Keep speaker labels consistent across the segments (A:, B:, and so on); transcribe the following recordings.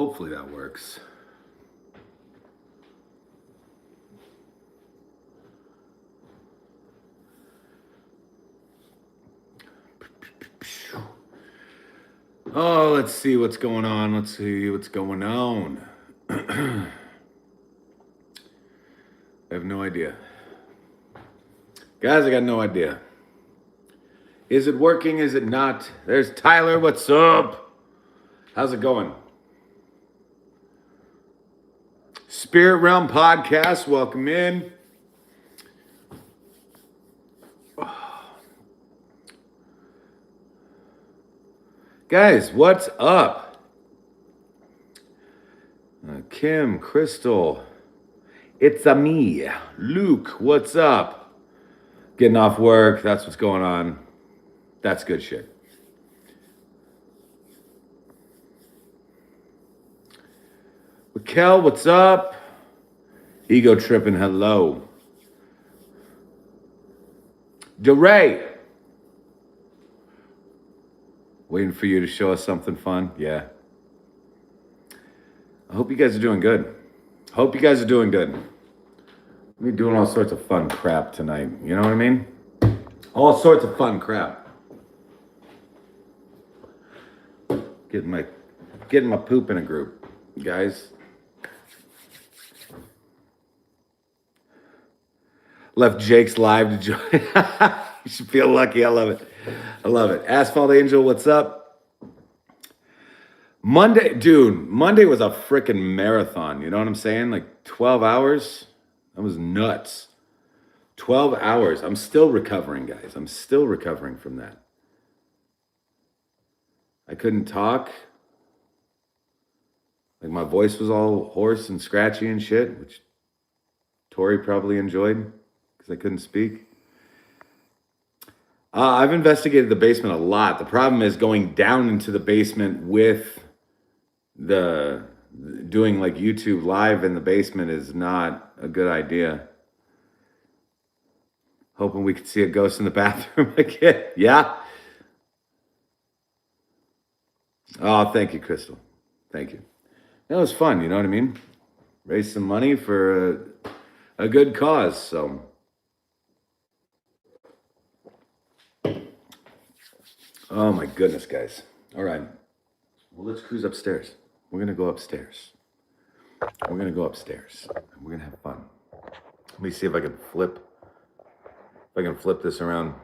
A: Hopefully that works. Oh, let's see what's going on. Let's see what's going on. I have no idea. Guys, I got no idea. Is it working? Is it not? There's Tyler. What's up? How's it going? Spirit Realm Podcast. Welcome in. Guys, what's up? Kim, Crystal. It's a me. Luke, what's up? Getting off work. That's what's going on. That's good shit. Raquel, what's up? Ego tripping, hello. DeRay. Waiting for you to show us something fun. Yeah. I hope you guys are doing good. Hope you guys are doing good. We're doing all sorts of fun crap tonight. You know what I mean? All sorts of fun crap. Getting my poop in a group, guys. Left Jake's live to join. You should feel lucky. I love it. I love it. Asphalt Angel, what's up? Monday was a freaking marathon. You know what I'm saying? Like 12 hours. That was nuts. 12 hours. I'm still recovering, guys. I'm still recovering from that. I couldn't talk. Like my voice was all hoarse and scratchy and shit, which Tori probably enjoyed because I couldn't speak. I've investigated the basement a lot. The problem is going down into the basement with doing like YouTube live in the basement is not a good idea. Hoping we could see a ghost in the bathroom again. Yeah. Oh, thank you, Crystal. Thank you. That was fun. You know what I mean? Raise some money for a good cause. So. Oh my goodness, guys. All right. Well, let's cruise upstairs. We're going to go upstairs. We're going to go upstairs. And we're going to have fun. Let me see if I can flip this around.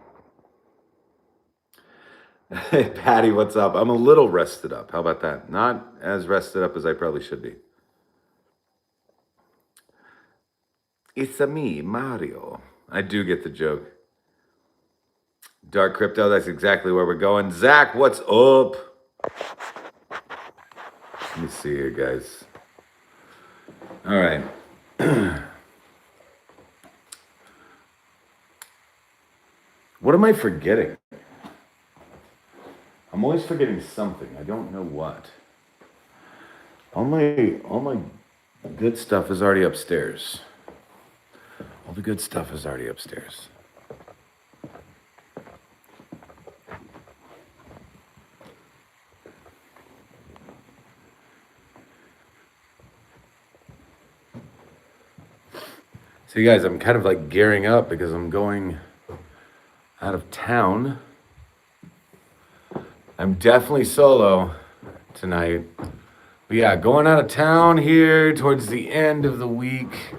A: Hey, Patty, what's up? I'm a little rested up. How about that? Not as rested up as I probably should be. It's a me, Mario. I do get the joke. Dark Crypto, that's exactly where we're going. Zach, what's up? Let me see here, guys. All right. What am I forgetting? I'm always forgetting something. I don't know what. All my good stuff is already upstairs. All the good stuff is already upstairs. So you guys, I'm kind of like gearing up because I'm going out of town. I'm definitely solo tonight. But yeah, going out of town here towards the end of the week.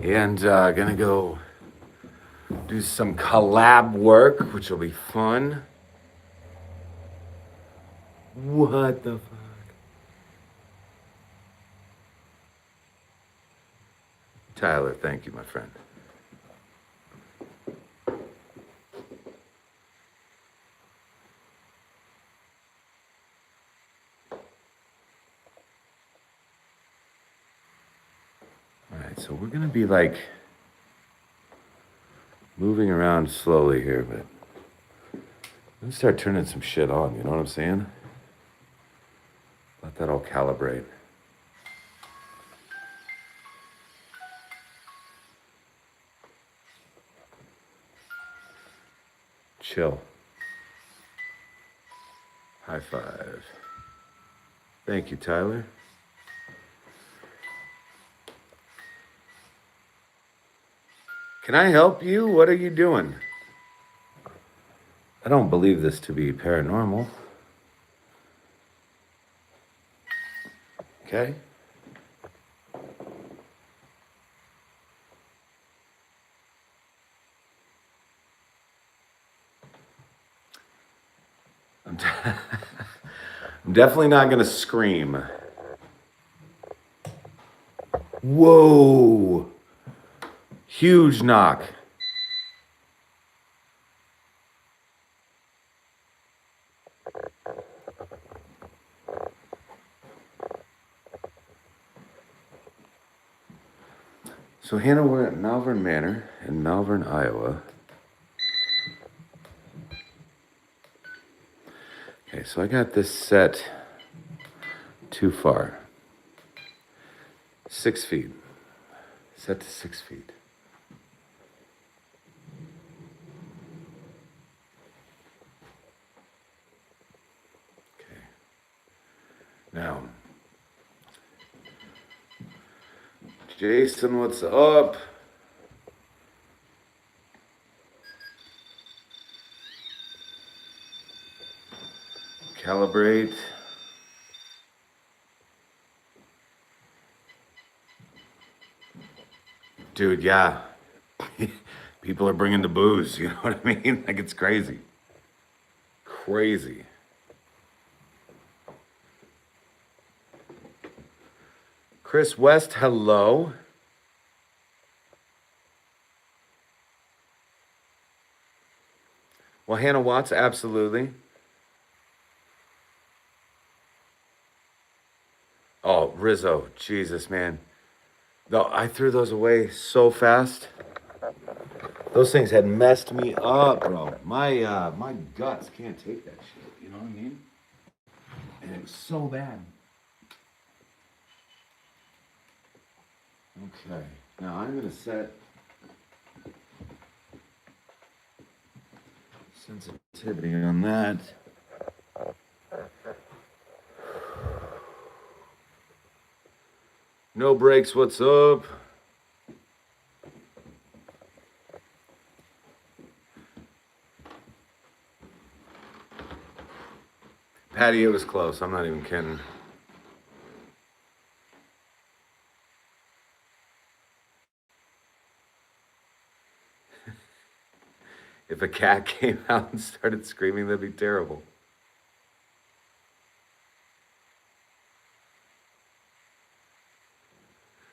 A: And gonna go do some collab work, which will be fun. What the fuck? Tyler, thank you, my friend. All right, so we're gonna be like moving around slowly here, but let's start turning some shit on, you know what I'm saying? Let that all calibrate. Chill. High five. Thank you, Tyler. Can I help you? What are you doing? I don't believe this to be paranormal. Okay. I'm definitely not going to scream. Whoa. Huge knock. So, Hannah, we're at Malvern Manor in Malvern, Iowa. Okay, so I got this set too far. 6 feet. Set to 6 feet. Okay. Now, Jason, what's up? Calibrate. Dude, yeah. People are bringing the booze, you know what I mean? Like, it's crazy. Crazy. Chris West, hello. Well, Hannah Watts, absolutely. Oh, Rizzo, Jesus, man. No, I threw those away so fast. Those things had messed me up, bro. My guts can't take that shit. You know what I mean? And it was so bad. Okay, now I'm gonna set sensitivity on that. No breaks, what's up? Patty, it was close. I'm not even kidding. If a cat came out and started screaming, that'd be terrible.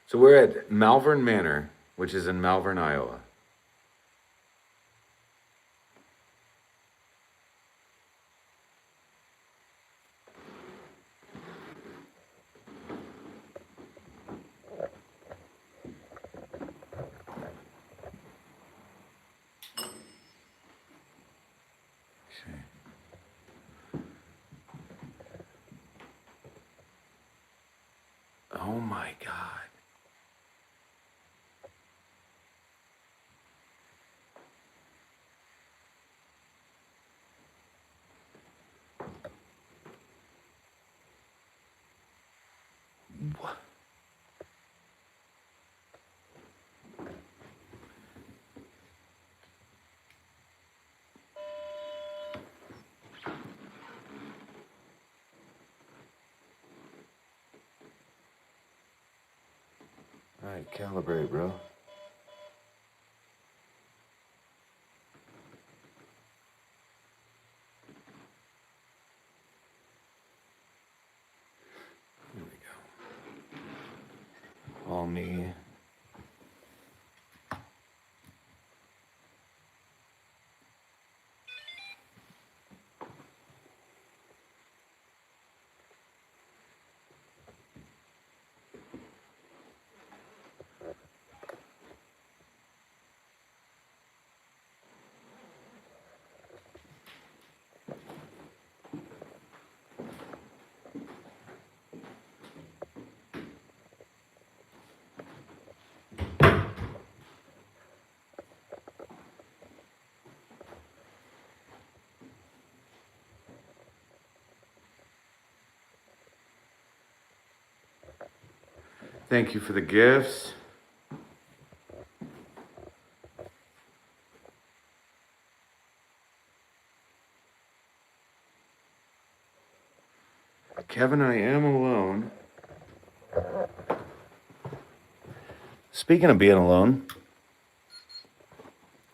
A: So we're at Malvern Manor, which is in Malvern, Iowa. Okay. Oh my God. What? All right, calibrate, bro. Here we go. All me. Thank you for the gifts. Kevin, I am alone. Speaking of being alone,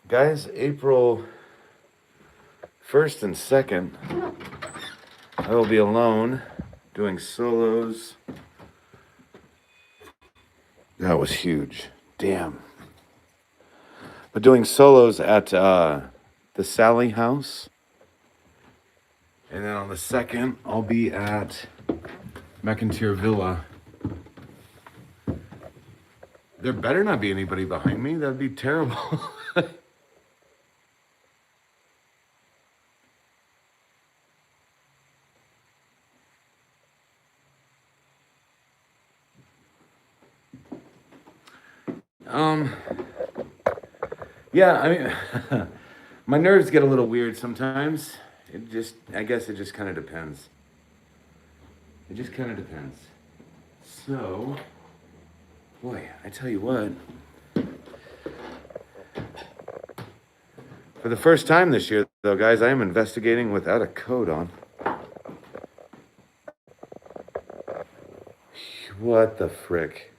A: guys, April 1st and 2nd, I will be alone doing solos. That was huge. Damn. But doing solos at the Sally House. And then on the 2nd, I'll be at McIntyre Villa. There better not be anybody behind me. That'd be terrible. Yeah, I mean, my nerves get a little weird sometimes. I guess it just kind of depends. It just kind of depends. So, boy, I tell you what. For the first time this year, though, guys, I am investigating without a coat on. What the frick?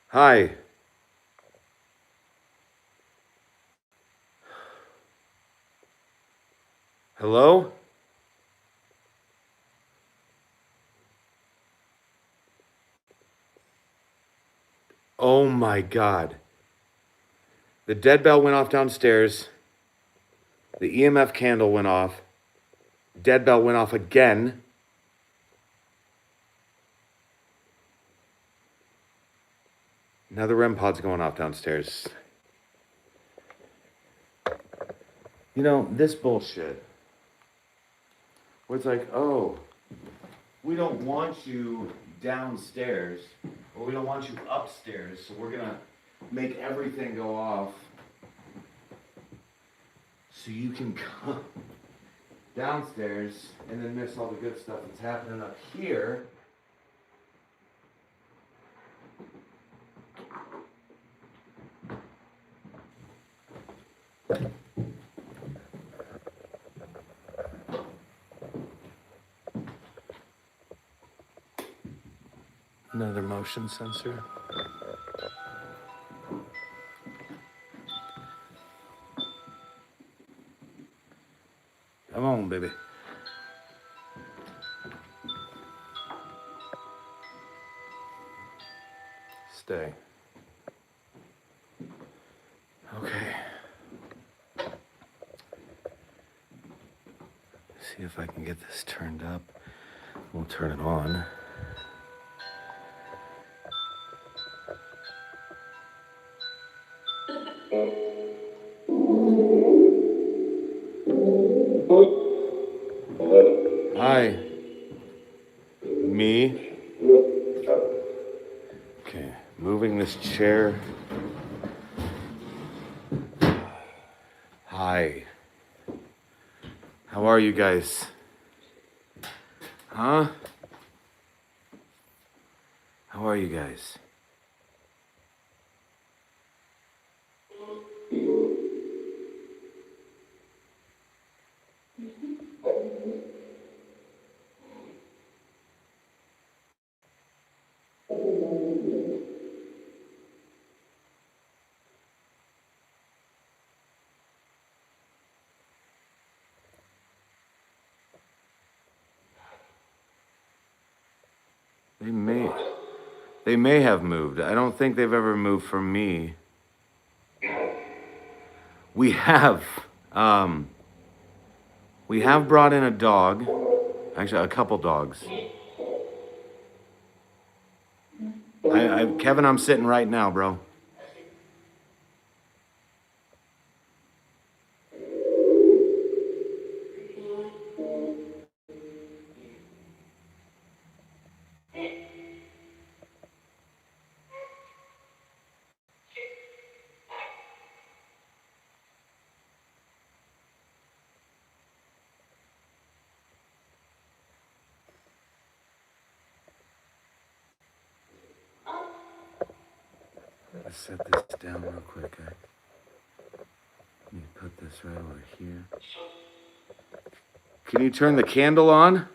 A: Hi. Hello? Oh my God. The dead bell went off downstairs. The EMF candle went off. Dead bell went off again. Now the REM pod's going off downstairs. You know, this bullshit. Where it's like, oh, we don't want you downstairs, or we don't want you upstairs, so we're gonna make everything go off so you can come downstairs and then miss all the good stuff that's happening up here. Another motion sensor. Come on, baby. Stay. Okay. See if I can get this turned up. We'll turn it on. Hi. Me. Okay, moving this chair. Hi. How are you guys? Huh? How are you guys? They may have moved. I don't think they've ever moved from me. We have brought in a dog. Actually, a couple dogs. Kevin, I'm sitting right now, bro. gotta set this down real quick. Let me put this right over here. Can you turn the candle on?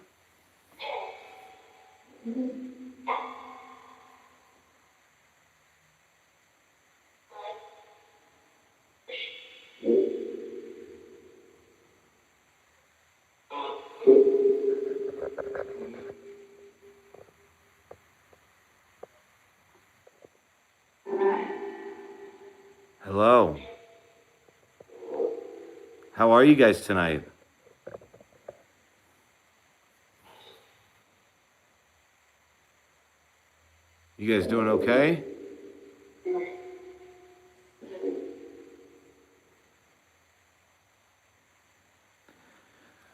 A: Hello. How are you guys tonight? You guys doing okay?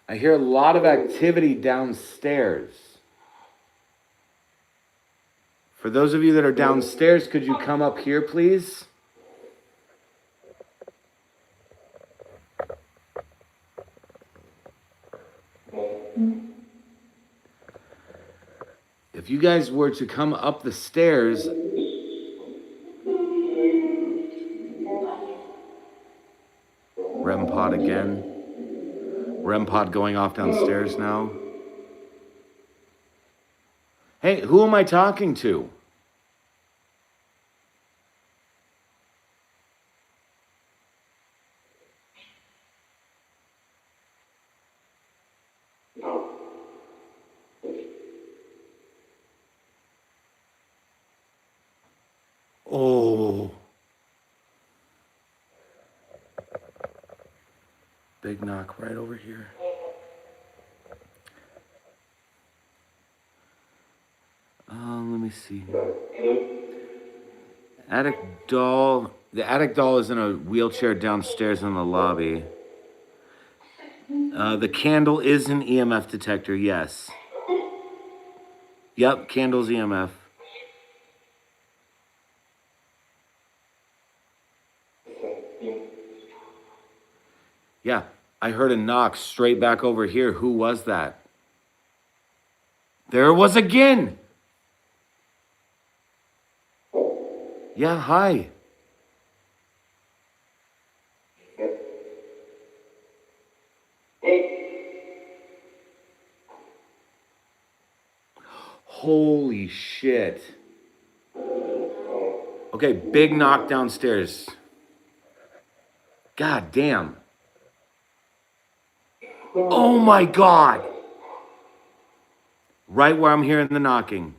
A: I hear a lot of activity downstairs. For those of you that are downstairs, could you come up here, please? If you guys were to come up the stairs, REM pod again. REM pod going off downstairs now. Hey, who am I talking to? Oh. Big knock right over here. Let me see. Attic doll. The attic doll is in a wheelchair downstairs in the lobby. The candle is an EMF detector, yes. Yep, candle's EMF. Yeah, I heard a knock straight back over here. Who was that? There it was again. Yeah, hi. Holy shit. Okay, big knock downstairs. God damn. Oh my God. Right where I'm hearing the knocking.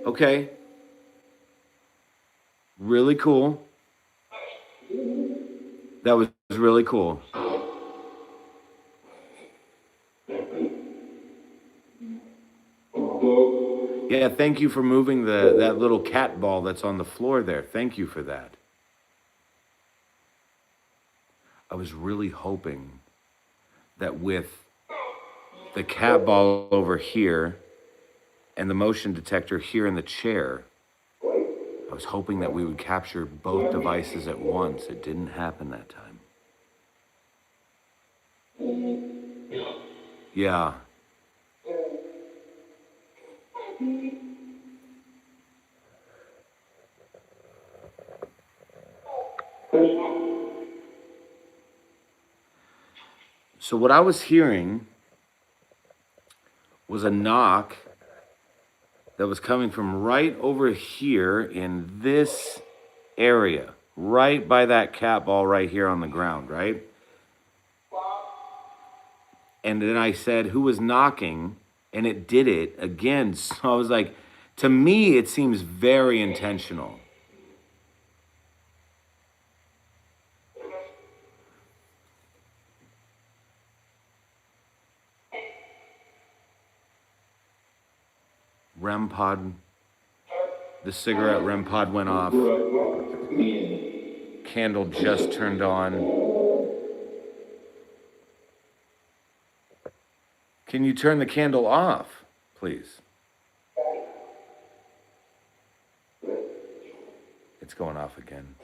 A: Okay. Really cool. That was really cool. Yeah, thank you for moving that little cat ball that's on the floor there. Thank you for that. I was really hoping that with the cat ball over here and the motion detector here in the chair, I was hoping that we would capture both devices at once. It didn't happen that time. Yeah. So what I was hearing was a knock that was coming from right over here in this area, right by that cat ball right here on the ground, right? And then I said, who was knocking? And it did it again. So I was like, to me, it seems very intentional. REM pod, the cigarette REM pod went off. Candle just turned on. Can you turn the candle off, please? It's going off again.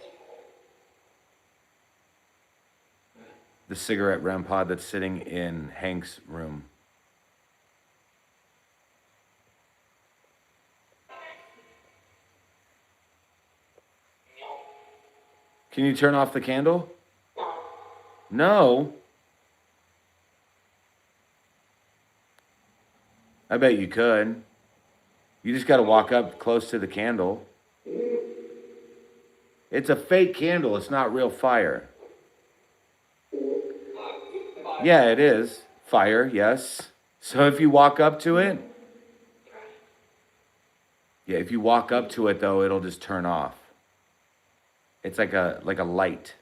A: The cigarette REM pod that's sitting in Hank's room. Can you turn off the candle? No. I bet you could. You just got to walk up close to the candle. It's a fake candle. It's not real fire. Yeah, it is. Fire, yes. So if you walk up to it, yeah, if you walk up to it though, it'll just turn off. It's like a light.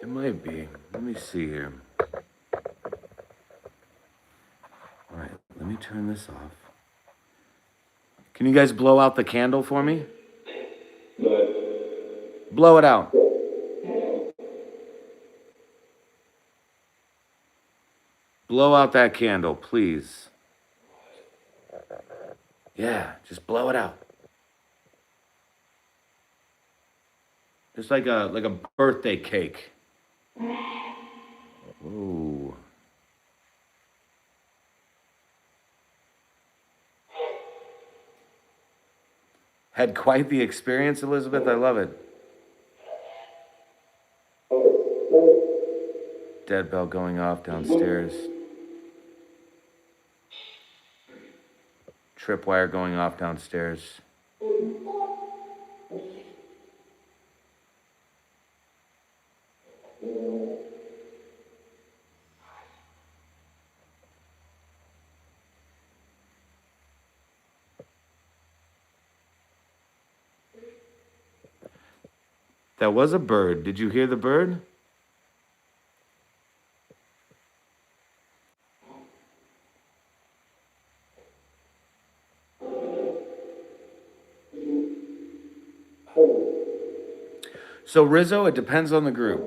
A: It might be. Let me see here. All right, let me turn this off. Can you guys blow out the candle for me? Blow it out. Blow out that candle, please. Yeah, just blow it out. Just like a birthday cake. Ooh. Had quite the experience, Elizabeth. I love it. Dead bell going off downstairs. Tripwire going off downstairs. That was a bird. Did you hear the bird? So Rizzo, it depends on the group.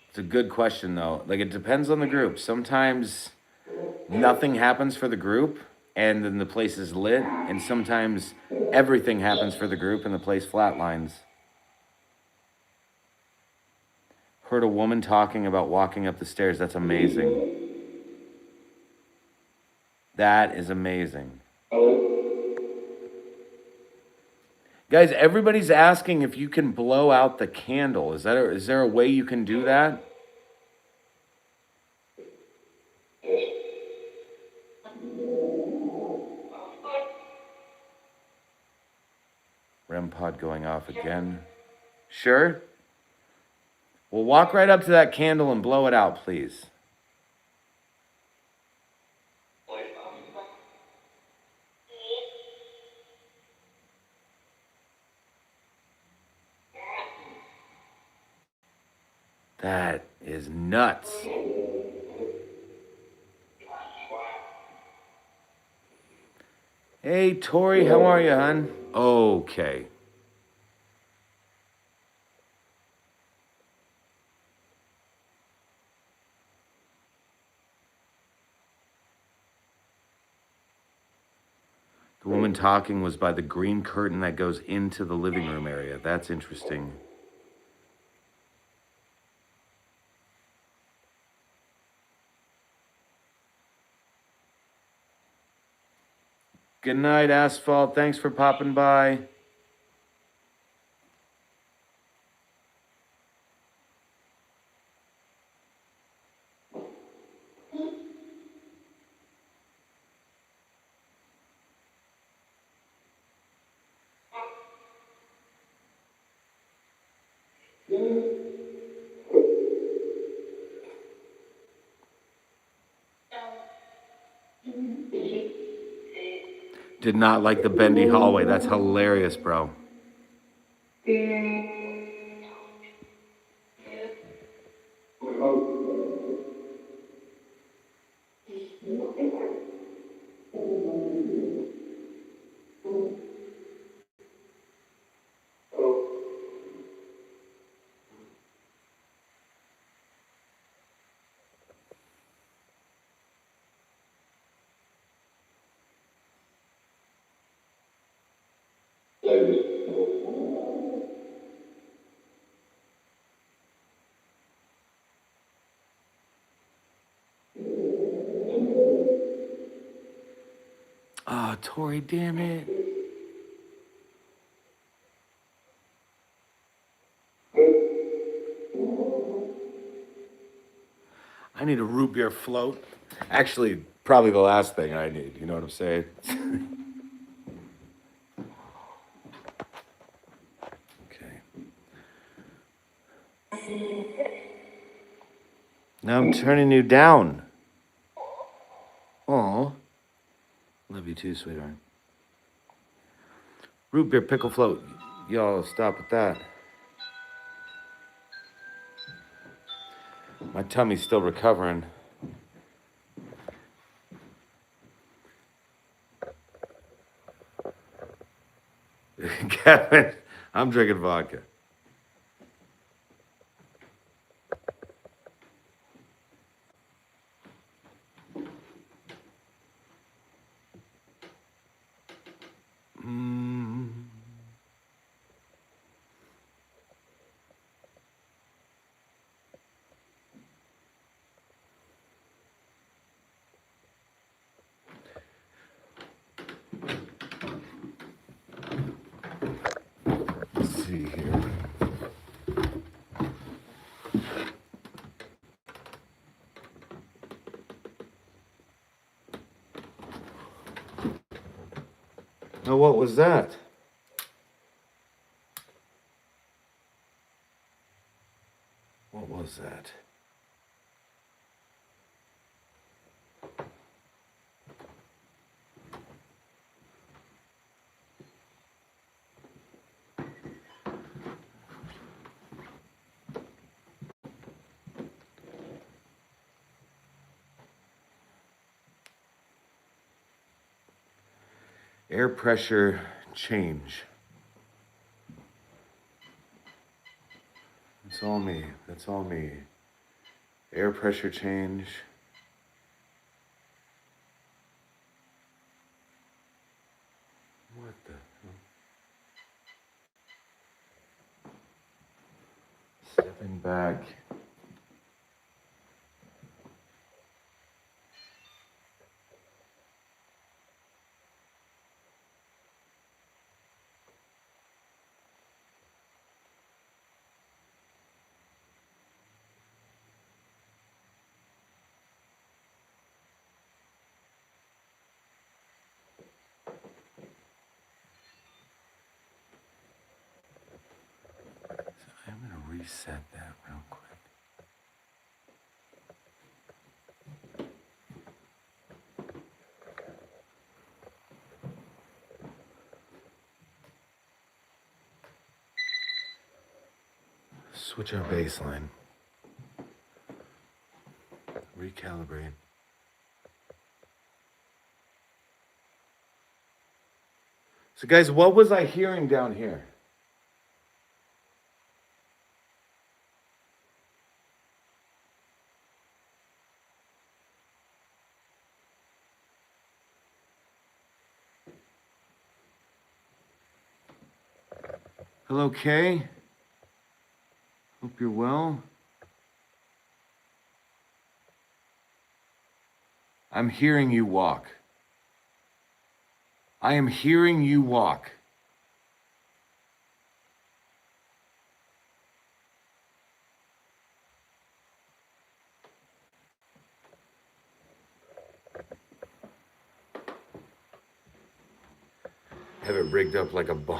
A: It's a good question though. Like it depends on the group. Sometimes nothing happens for the group and then the place is lit, and sometimes everything happens for the group and the place flatlines. Heard a woman talking about walking up the stairs. That's amazing. That is amazing. Guys, everybody's asking if you can blow out the candle. Is there a way you can do that? REM pod going off again. Sure? Well, walk right up to that candle and blow it out, please. That is nuts. Hey, Tori, how are you, hon? Okay. The woman talking was by the green curtain that goes into the living room area. That's interesting. Good night, Asphalt. Thanks for popping by. Did not like the bendy hallway. That's hilarious, bro. Oh, Tori, damn it. I need a root beer float. Actually, probably the last thing I need. You know what I'm saying? Okay. Now I'm turning you down. Aw. Love you too, sweetheart. Root beer pickle float. Y'all stop with that. My tummy's still recovering. Kevin, I'm drinking vodka. Let's see here. Now, what was that? What was that? Air pressure change. That's all me. That's all me. Air pressure change. What the hell? Stepping back. I'm gonna reset that real quick. Switch our baseline. Recalibrate. So guys, what was I hearing down here? Hello, Kay. Hope you're well. I'm hearing you walk. I am hearing you walk. Have it rigged up like a bomb.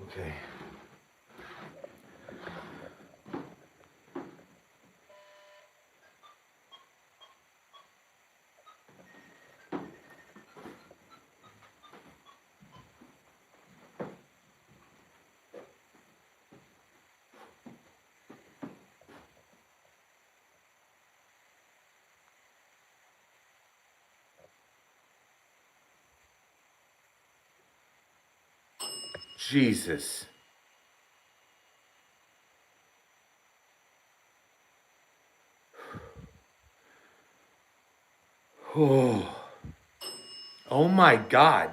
A: Okay. Jesus. Oh. Oh my God.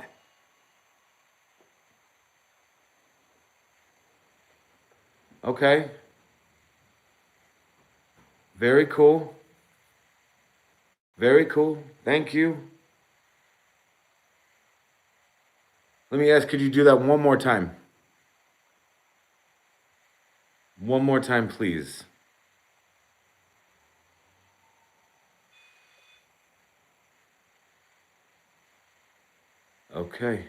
A: Okay. Very cool. Very cool. Thank you. Let me ask, could you do that one more time? One more time, please. Okay.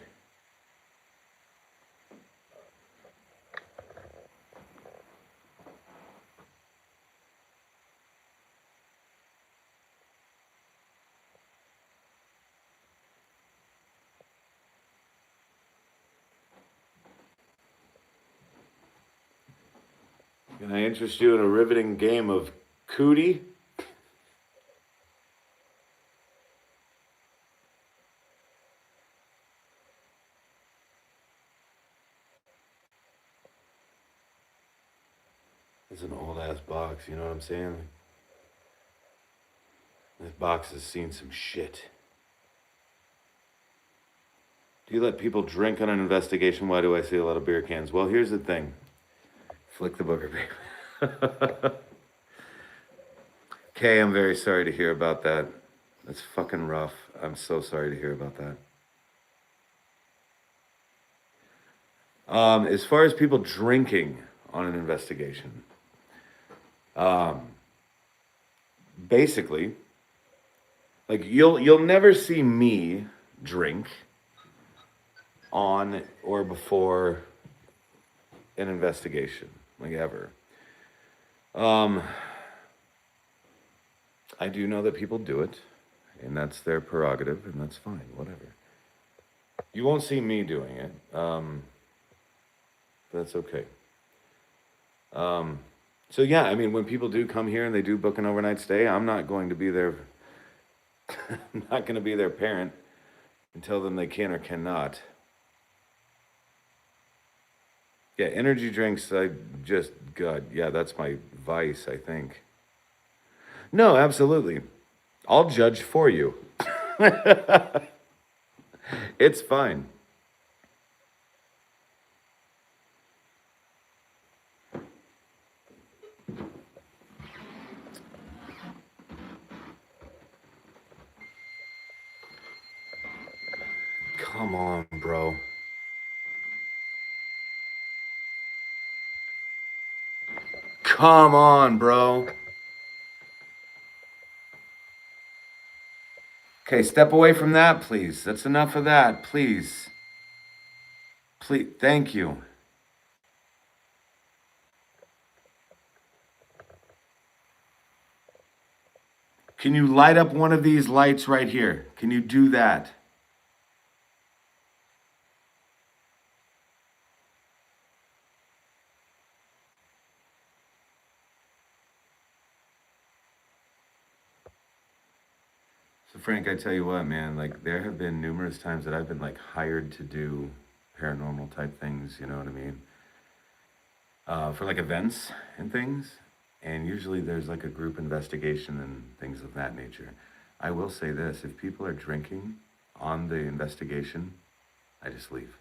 A: Can I interest you in a riveting game of cootie? It's an old ass box, you know what I'm saying? This box has seen some shit. Do you let people drink on an investigation? Why do I see a lot of beer cans? Well, here's the thing. Flick the booger, baby. Kay, I'm very sorry to hear about that. That's fucking rough. I'm so sorry to hear about that. As far as people drinking on an investigation, basically, like you'll never see me drink on or before an investigation, like ever. I do know that people do it, and that's their prerogative, and that's fine, whatever. You won't see me doing it. That's okay. So yeah, I mean, when people do come here and they do book an overnight stay, I'm not going to be their, I'm not going to be their parent and tell them they can or cannot. Yeah, energy drinks, God, yeah, that's my vice, I think. No, absolutely. I'll judge for you. It's fine. Come on, bro. Come on, bro. Okay, step away from that, please. That's enough of that, please. Please, thank you. Can you light up one of these lights right here? Can you do that? So Frank, I tell you what, man, like there have been numerous times that I've been like hired to do paranormal type things, you know what I mean? For like events and things. And usually there's like a group investigation and things of that nature. I will say this, if people are drinking on the investigation, I just leave.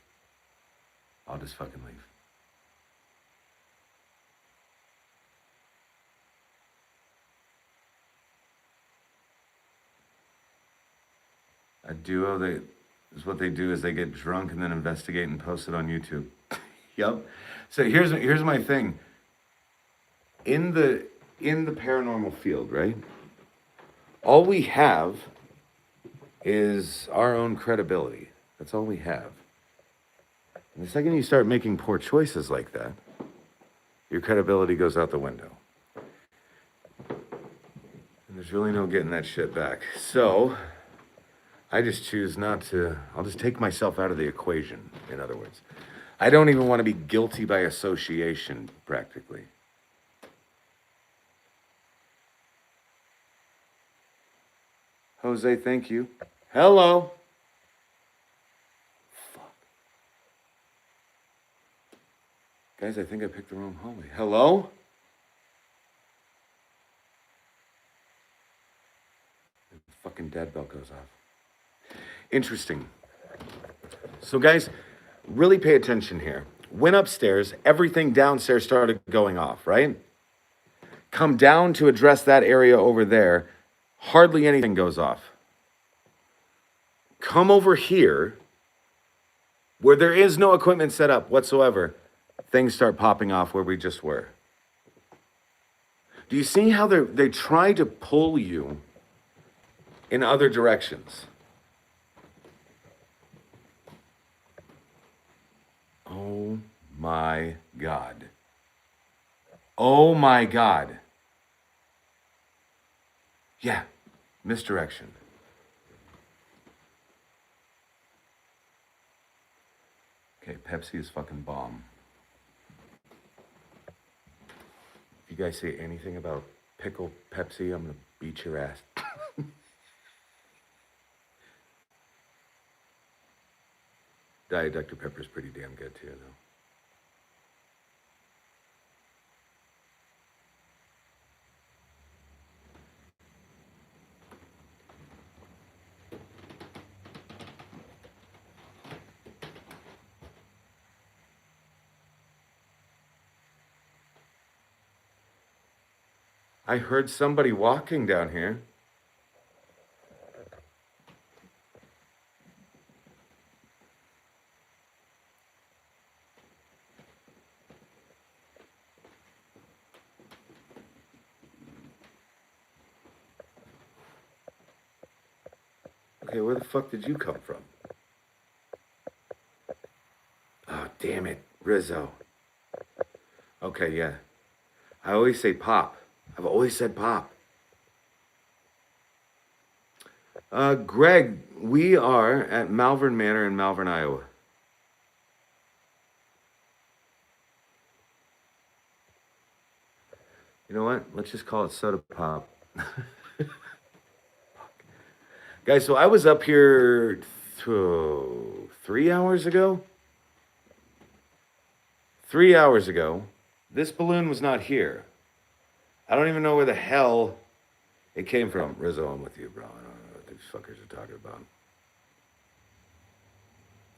A: I'll just fucking leave. A duo, they is what they do is they get drunk and then investigate and post it on YouTube. Yep. So here's my thing. In the paranormal field, right? All we have is our own credibility. That's all we have. And the second you start making poor choices like that, your credibility goes out the window. And there's really no getting that shit back. So I just choose not to, I'll just take myself out of the equation, in other words. I don't even want to be guilty by association, practically. Jose, thank you. Hello. Fuck. Guys, I think I picked the wrong hallway. Hello? The fucking dead bell goes off. Interesting. So, guys, really pay attention here. Went upstairs, everything downstairs started going off, right? Come down to address that area over there, hardly anything goes off. Come over here, where there is no equipment set up whatsoever, things start popping off where we just were. Do you see how they try to pull you in other directions? Oh my God. Oh my God. Yeah, misdirection. Okay, Pepsi is fucking bomb. If you guys say anything about pickle Pepsi, I'm gonna beat your ass. Diet Dr. Pepper's pretty damn good too, though. I heard somebody walking down here. Okay, where the fuck did you come from? Oh, damn it, Rizzo. Okay, yeah. I always say pop. I've always said pop. Greg, we are at Malvern Manor in Malvern, Iowa. You know what? Let's just call it soda pop. Guys, so I was up here 3 hours ago. 3 hours ago. This balloon was not here. I don't even know where the hell it came from. Rizzo, I'm with you, bro. I don't know what these fuckers are talking about.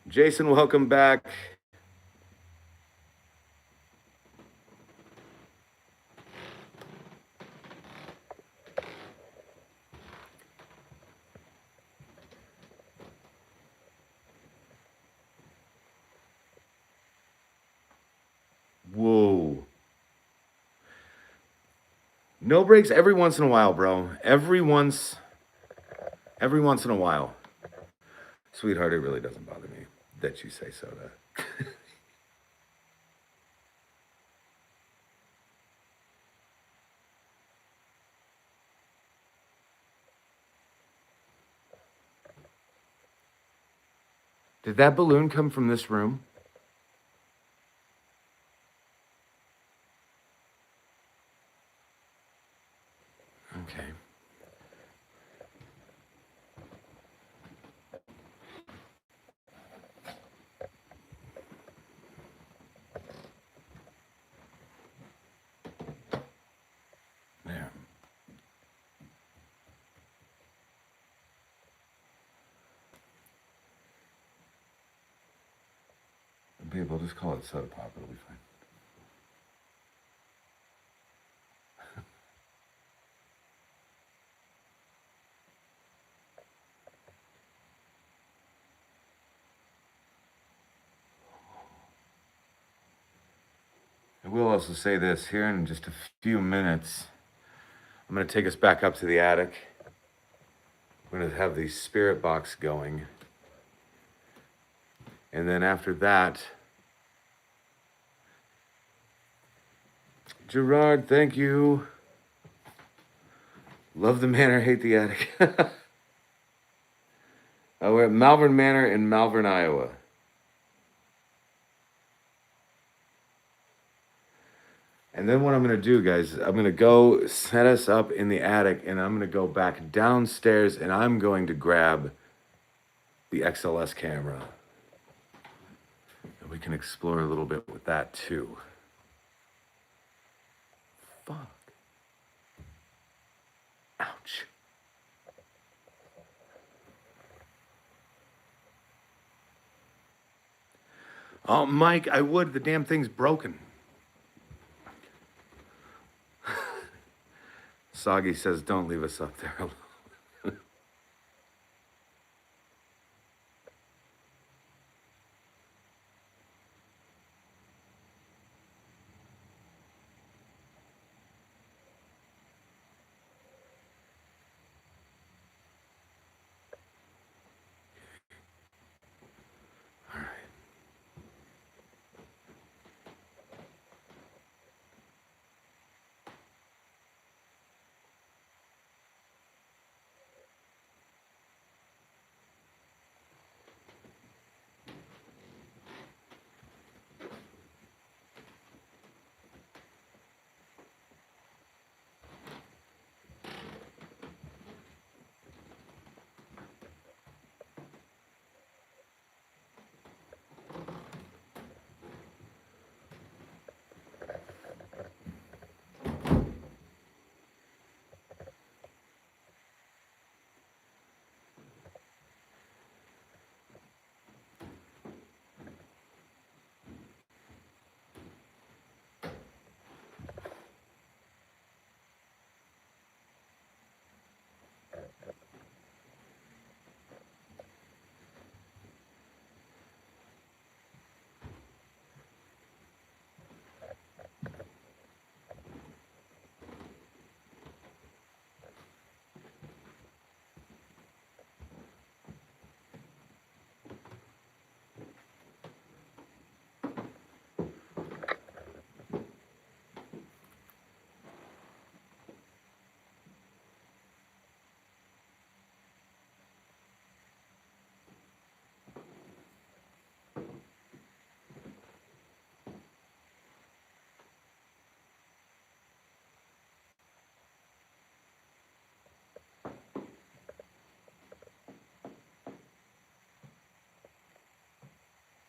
A: Jason, welcome back. Whoa. No breaks every once in a while, bro. Every once in a while. Sweetheart, it really doesn't bother me that you say soda. Did that balloon come from this room? Okay. There. We'll just call it soda pop. It'll be fine. I will also say this here in just a few minutes. I'm going to take us back up to the attic. We're going to have the spirit box going. And then after that, Gerard, thank you. Love the manor, hate the attic. We're at Malvern Manor in Malvern, Iowa. And then what I'm going to do, guys, I'm going to go set us up in the attic, and I'm going to go back downstairs, and I'm going to grab the XLS camera. And we can explore a little bit with that, too. fuck? Ouch. Oh, Mike, I would. The damn thing's broken. Soggy says, don't leave us up there alone. All right.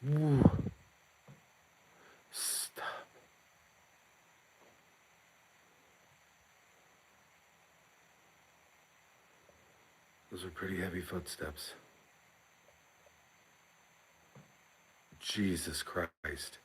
A: Ooh. Stop. Those are pretty heavy footsteps. Jesus Christ.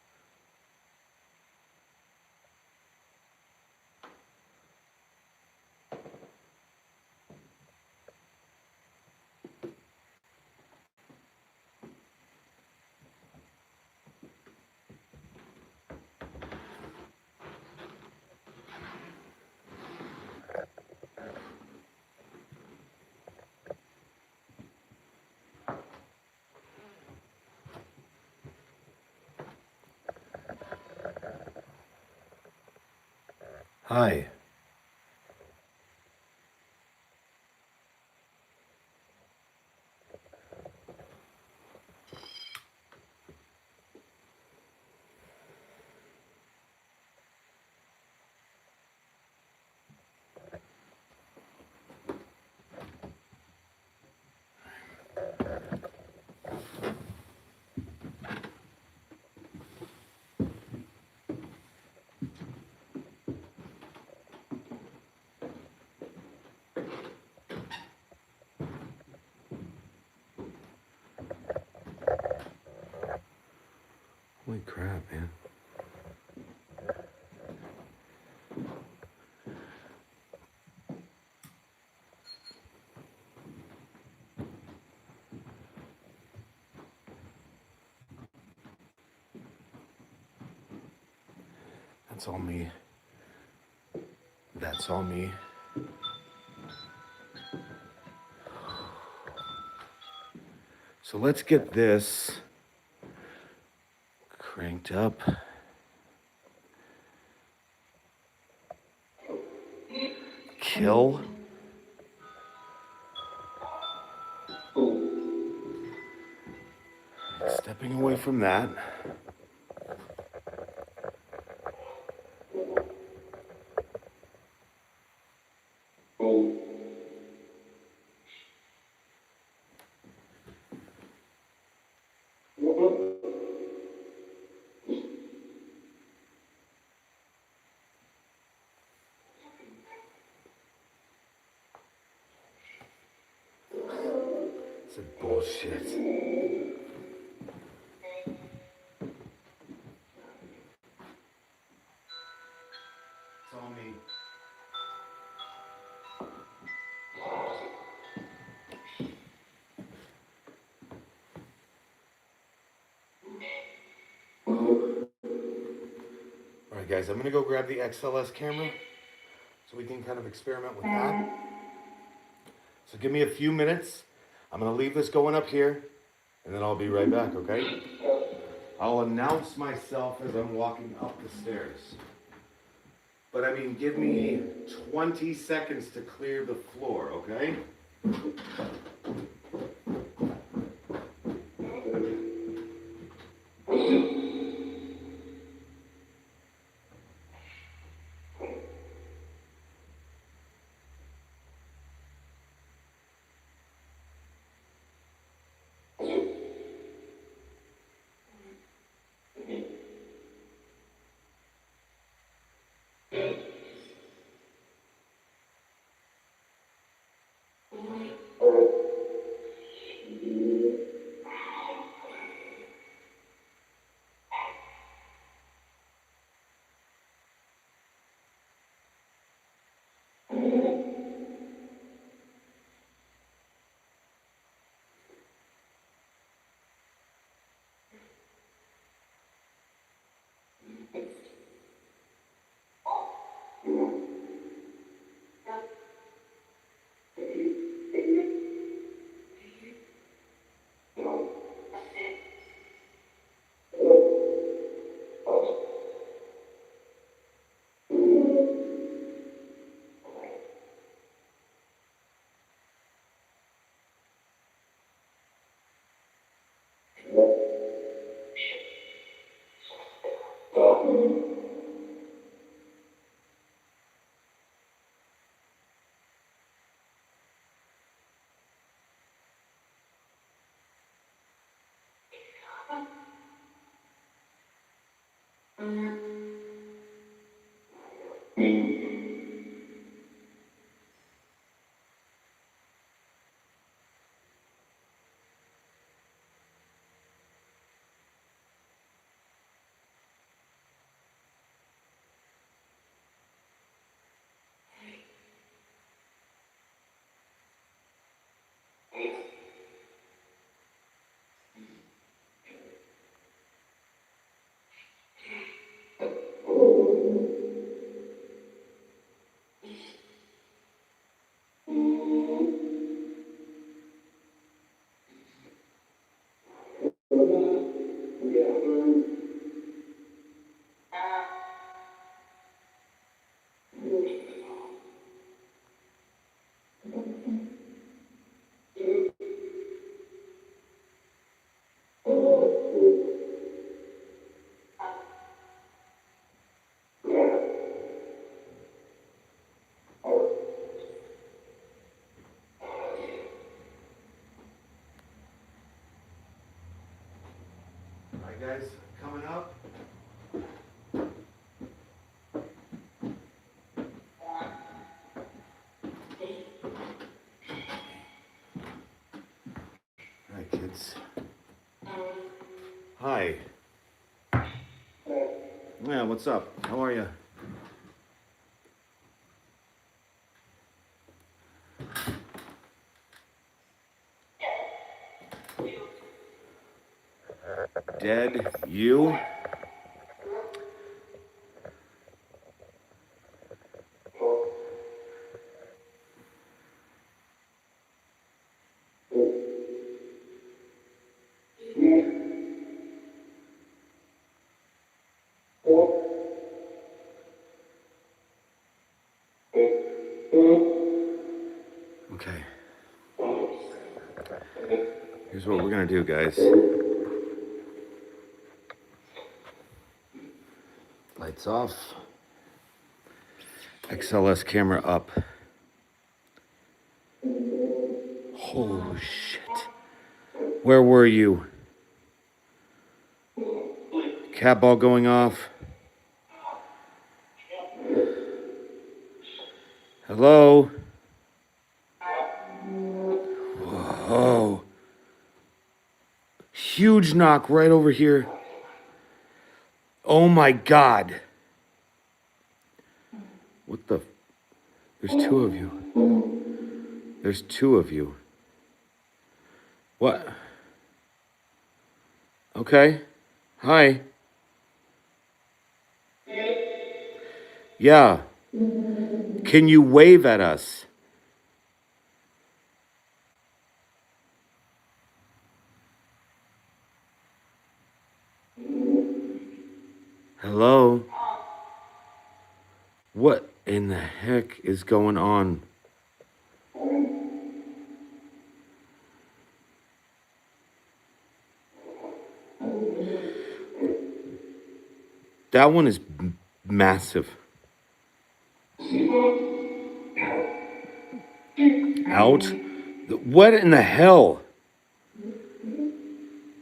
A: Hi. Holy crap, man. That's all me. That's all me. So let's get this cranked up. Kill. Stepping away from that. It's bullshit. It's on me. All right, guys, I'm gonna go grab the XLS camera so we can kind of experiment with that. So give me a few minutes. I'm gonna leave this going up here, and then I'll be right back, okay? I'll announce myself as I'm walking up the stairs. But I mean, give me 20 seconds to clear the floor, okay? All right, guys, coming up. All right, kids. Hi. Yeah, what's up? How are you? Dead? You? Okay. Here's what we're gonna do, guys. Lights off. XLS camera up. Oh shit. Where were you? Cat ball going off. Hello? Whoa. huge knock right over here. Oh my God. What the? There's two of you. There's two of you. What? Okay. Hi. Yeah. Can you wave at us? Hello? What in the heck is going on? That one is massive. Out? What in the hell?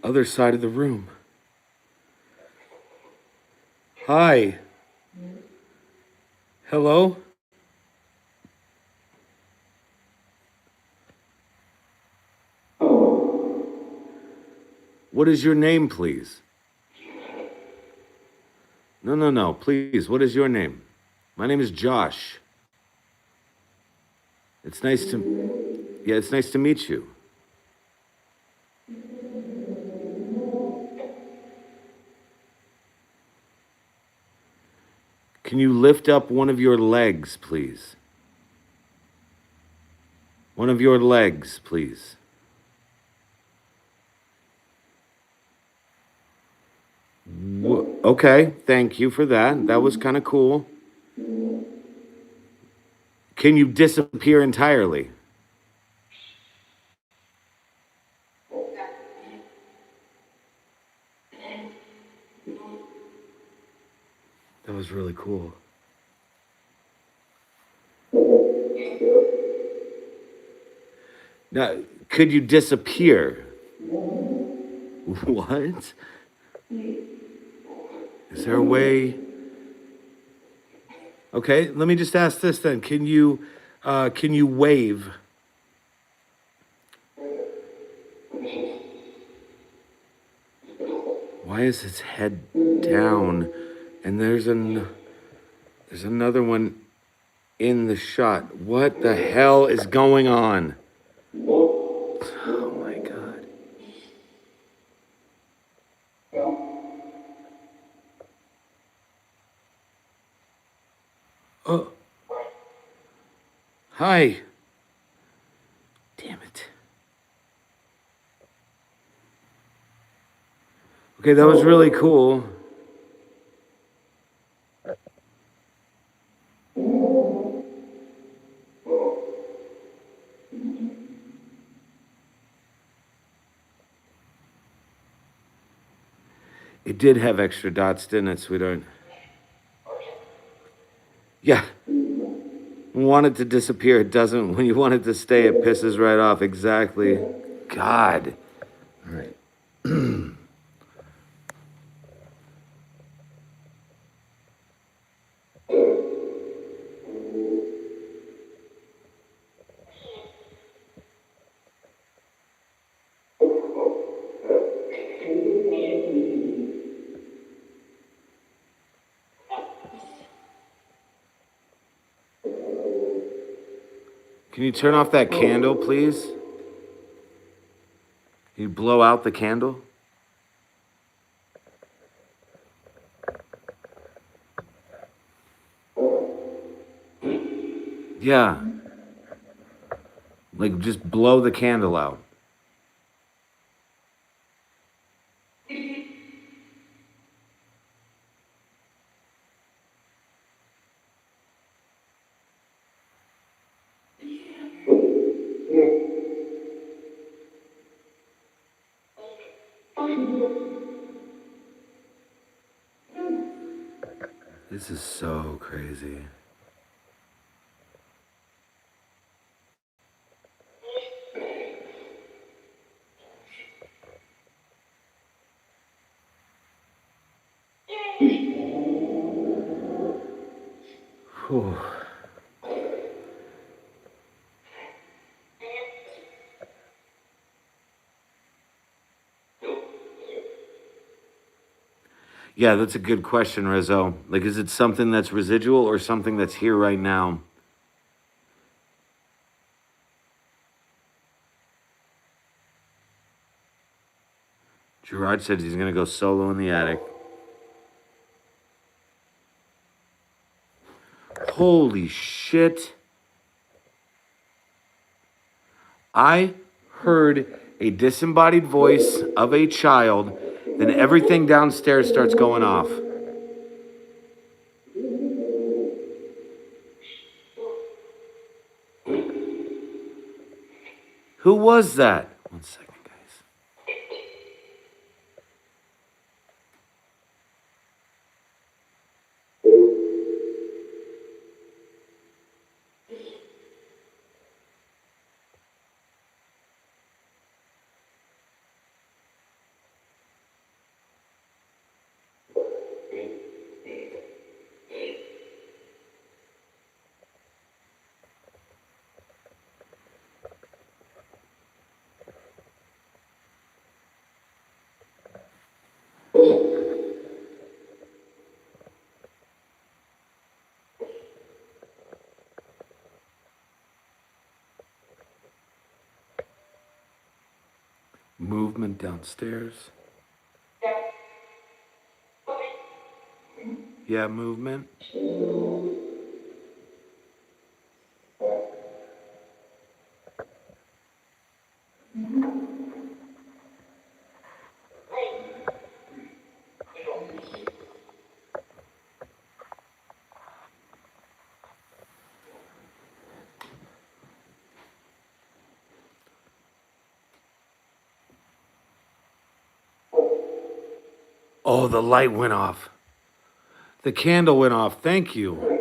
A: Other side of the room. Hi. Hello? What is your name, please? No, please. What is your name? My name is Josh. It's nice to meet you. Can you lift up one of your legs, please? One of your legs, please. Okay, thank you for that. That was kind of cool. Can you disappear entirely? That was really cool. Now, could you disappear? What? Is there a way? Okay, let me just ask this then. Can you wave? Why is his head down? And there's another one in the shot. What the hell is going on? Oh my God. Oh. Hi. Damn it. Okay, that was really cool. It did have extra dots, didn't it, sweetheart? Yeah. Want it to disappear, it doesn't. When you want it to stay, it pisses right off. Exactly. God. All right. Can you turn off that candle, please? Can you blow out the candle? Yeah. Like, just blow the candle out. This is so crazy. Whew. Yeah, that's a good question, Rizzo. Like, is it something that's residual or something that's here right now? Gerard said he's going to go solo in the attic. Holy shit. I heard a disembodied voice of a child, then everything downstairs starts going off. Who was that? 1 second, guys. Movement downstairs. Yeah, movement. Oh, the light went off. The candle went off. Thank you.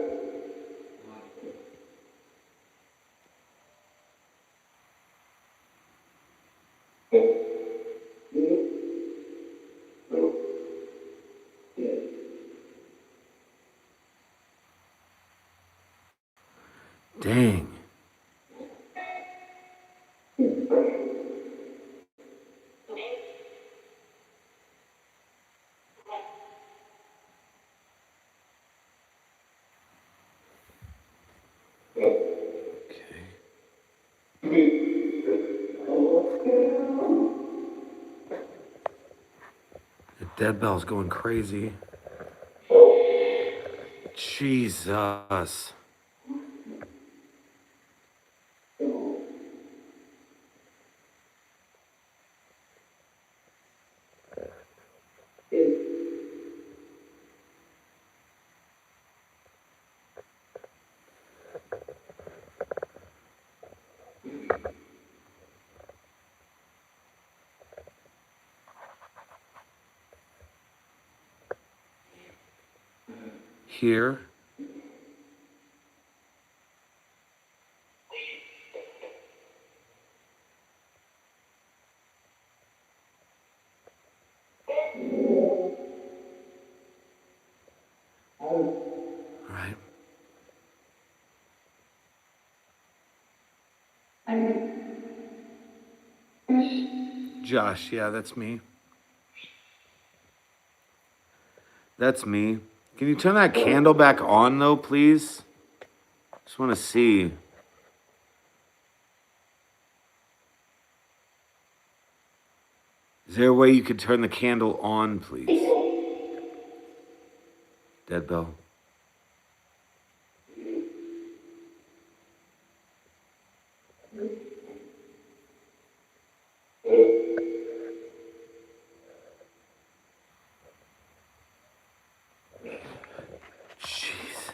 A: Dang. The dead bell's going crazy. Jesus. Here. Right. Josh, yeah, that's me. That's me. Can you turn that candle back on, though, please? Just want to see. Is there a way you could turn the candle on, please? Dead bell. Jeez.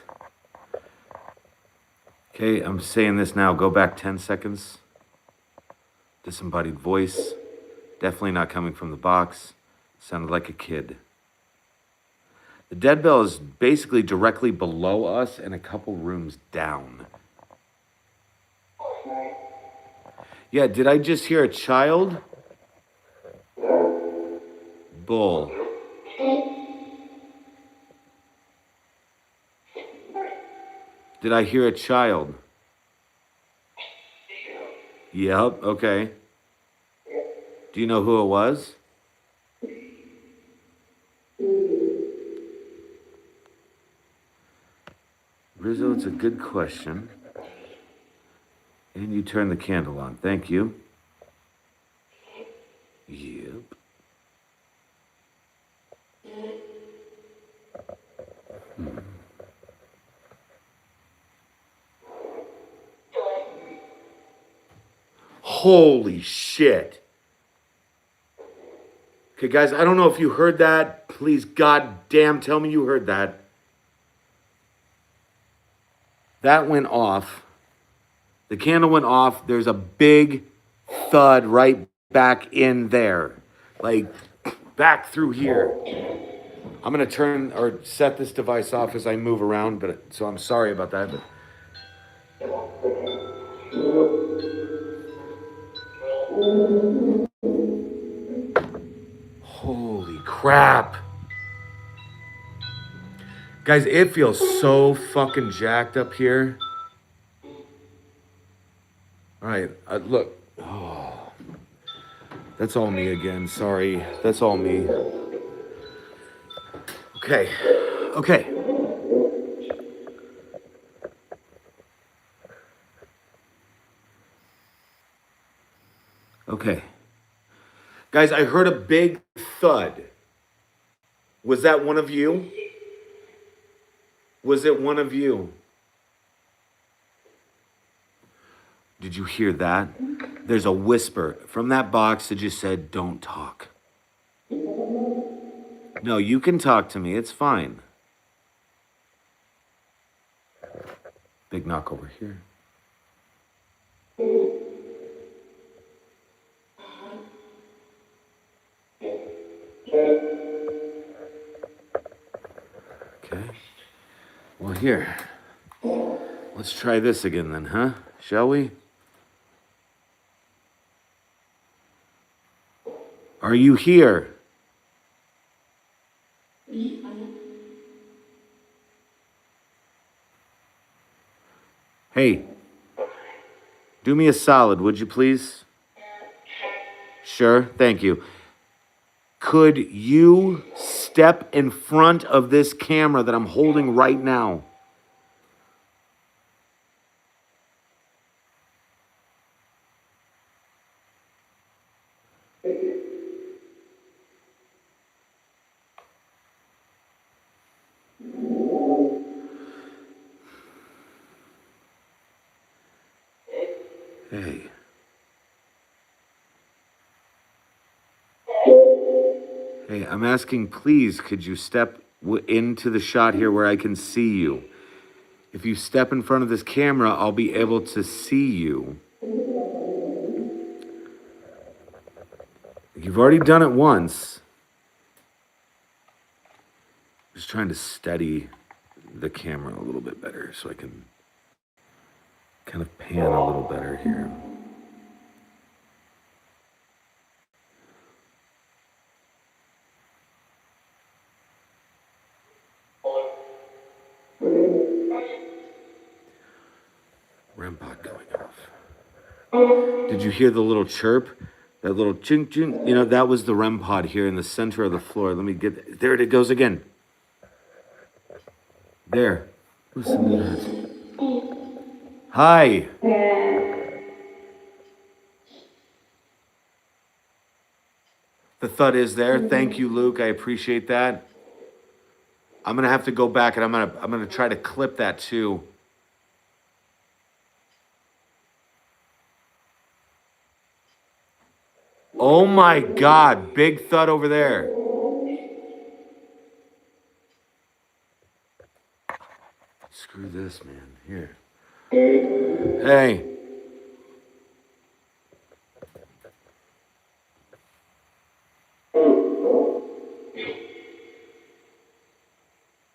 A: Okay, I'm saying this now. Go back 10 seconds. Disembodied voice. Definitely not coming from the box. Sounded like a kid. The dead bell is basically directly below us and a couple rooms down. Yeah, did I just hear a child? Bull. Did I hear a child? Yep, okay. Do you know who it was? Rizzo, it's a good question. And you turn the candle on. Thank you. Yep. Holy shit. Okay, guys, I don't know if you heard that. Please, goddamn, tell me you heard that. That went off. The candle went off. There's a big thud right back in there. Like, back through here. I'm going to turn or set this device off as I move around, so I'm sorry about that. But holy crap. Guys, it feels so fucking jacked up here. All right, look. Oh, that's all me again. Sorry. That's all me. Okay. Okay. Okay. Guys, I heard a big thud. Was that one of you? Was it one of you? Did you hear that? There's a whisper from that box that just said, "Don't talk." No, you can talk to me. It's fine. Big knock over here. Okay. Well, here. Let's try this again then, huh? Shall we? Are you here? Hey, do me a solid, would you please? Sure, thank you. Could you step in front of this camera that I'm holding right now? Hey. Hey, I'm asking, please, could you step into the shot here where I can see you? If you step in front of this camera, I'll be able to see you. You've already done it once. Just trying to steady the camera a little bit better so I can kind of pan a little better here. REM pod going off. Did you hear the little chirp? That little ching ching? You know, that was the REM pod here in the center of the floor. Let me get... There it goes again. There. Listen to that. Hi. The thud is there. Thank you, Luke. I appreciate that. I'm gonna have to go back and I'm gonna try to clip that too. Oh my God, big thud over there. Screw this, man. Here. Hey.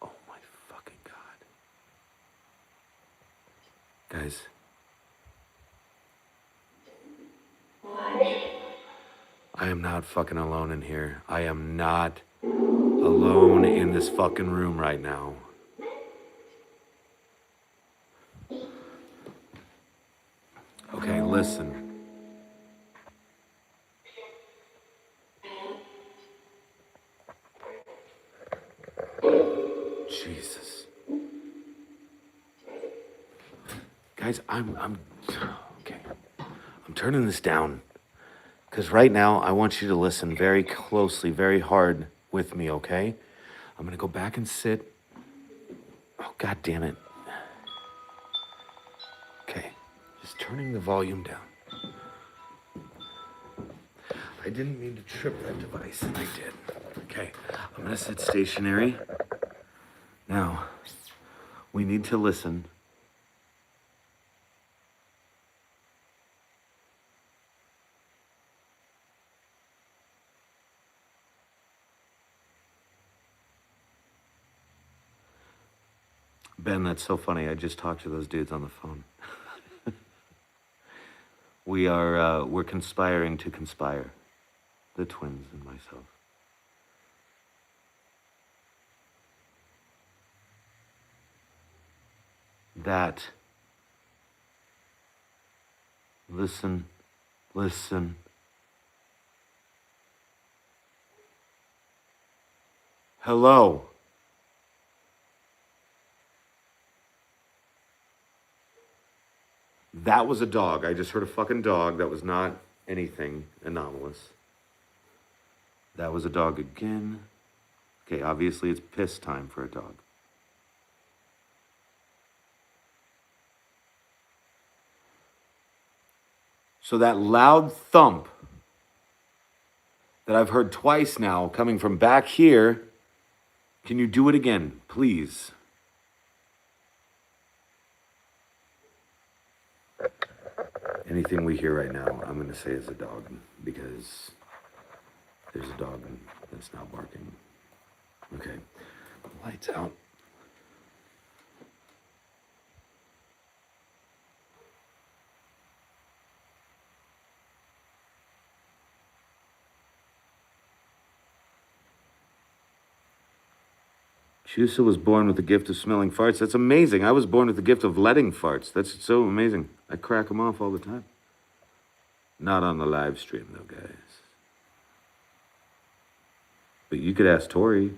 A: Oh my fucking God. Guys. I am not fucking alone in here. I am not alone in this fucking room right now. Okay, listen. Jesus. guys, I'm okay. I'm turning this down because right now I want you to listen very closely, very hard with me, okay? I'm gonna go back and sit. Oh, God damn it. Okay, just turning the volume down. I didn't mean to trip that device, and I did. Okay, I'm gonna sit stationary. Now, we need to listen. Ben, that's so funny. I just talked to those dudes on the phone. We're conspiring to conspire. The twins and myself. That. Listen. Hello. That was a dog. I just heard a fucking dog. That was not anything anomalous. That was a dog again. Okay, obviously it's piss time for a dog. So that loud thump that I've heard twice now coming from back here, can you do it again, please? Anything we hear right now, I'm going to say is a dog because there's a dog that's now barking. Okay, lights out. Shusa was born with the gift of smelling farts. That's amazing. I was born with the gift of letting farts. That's so amazing. I crack them off all the time. Not on the live stream, though, guys. But you could ask Tori.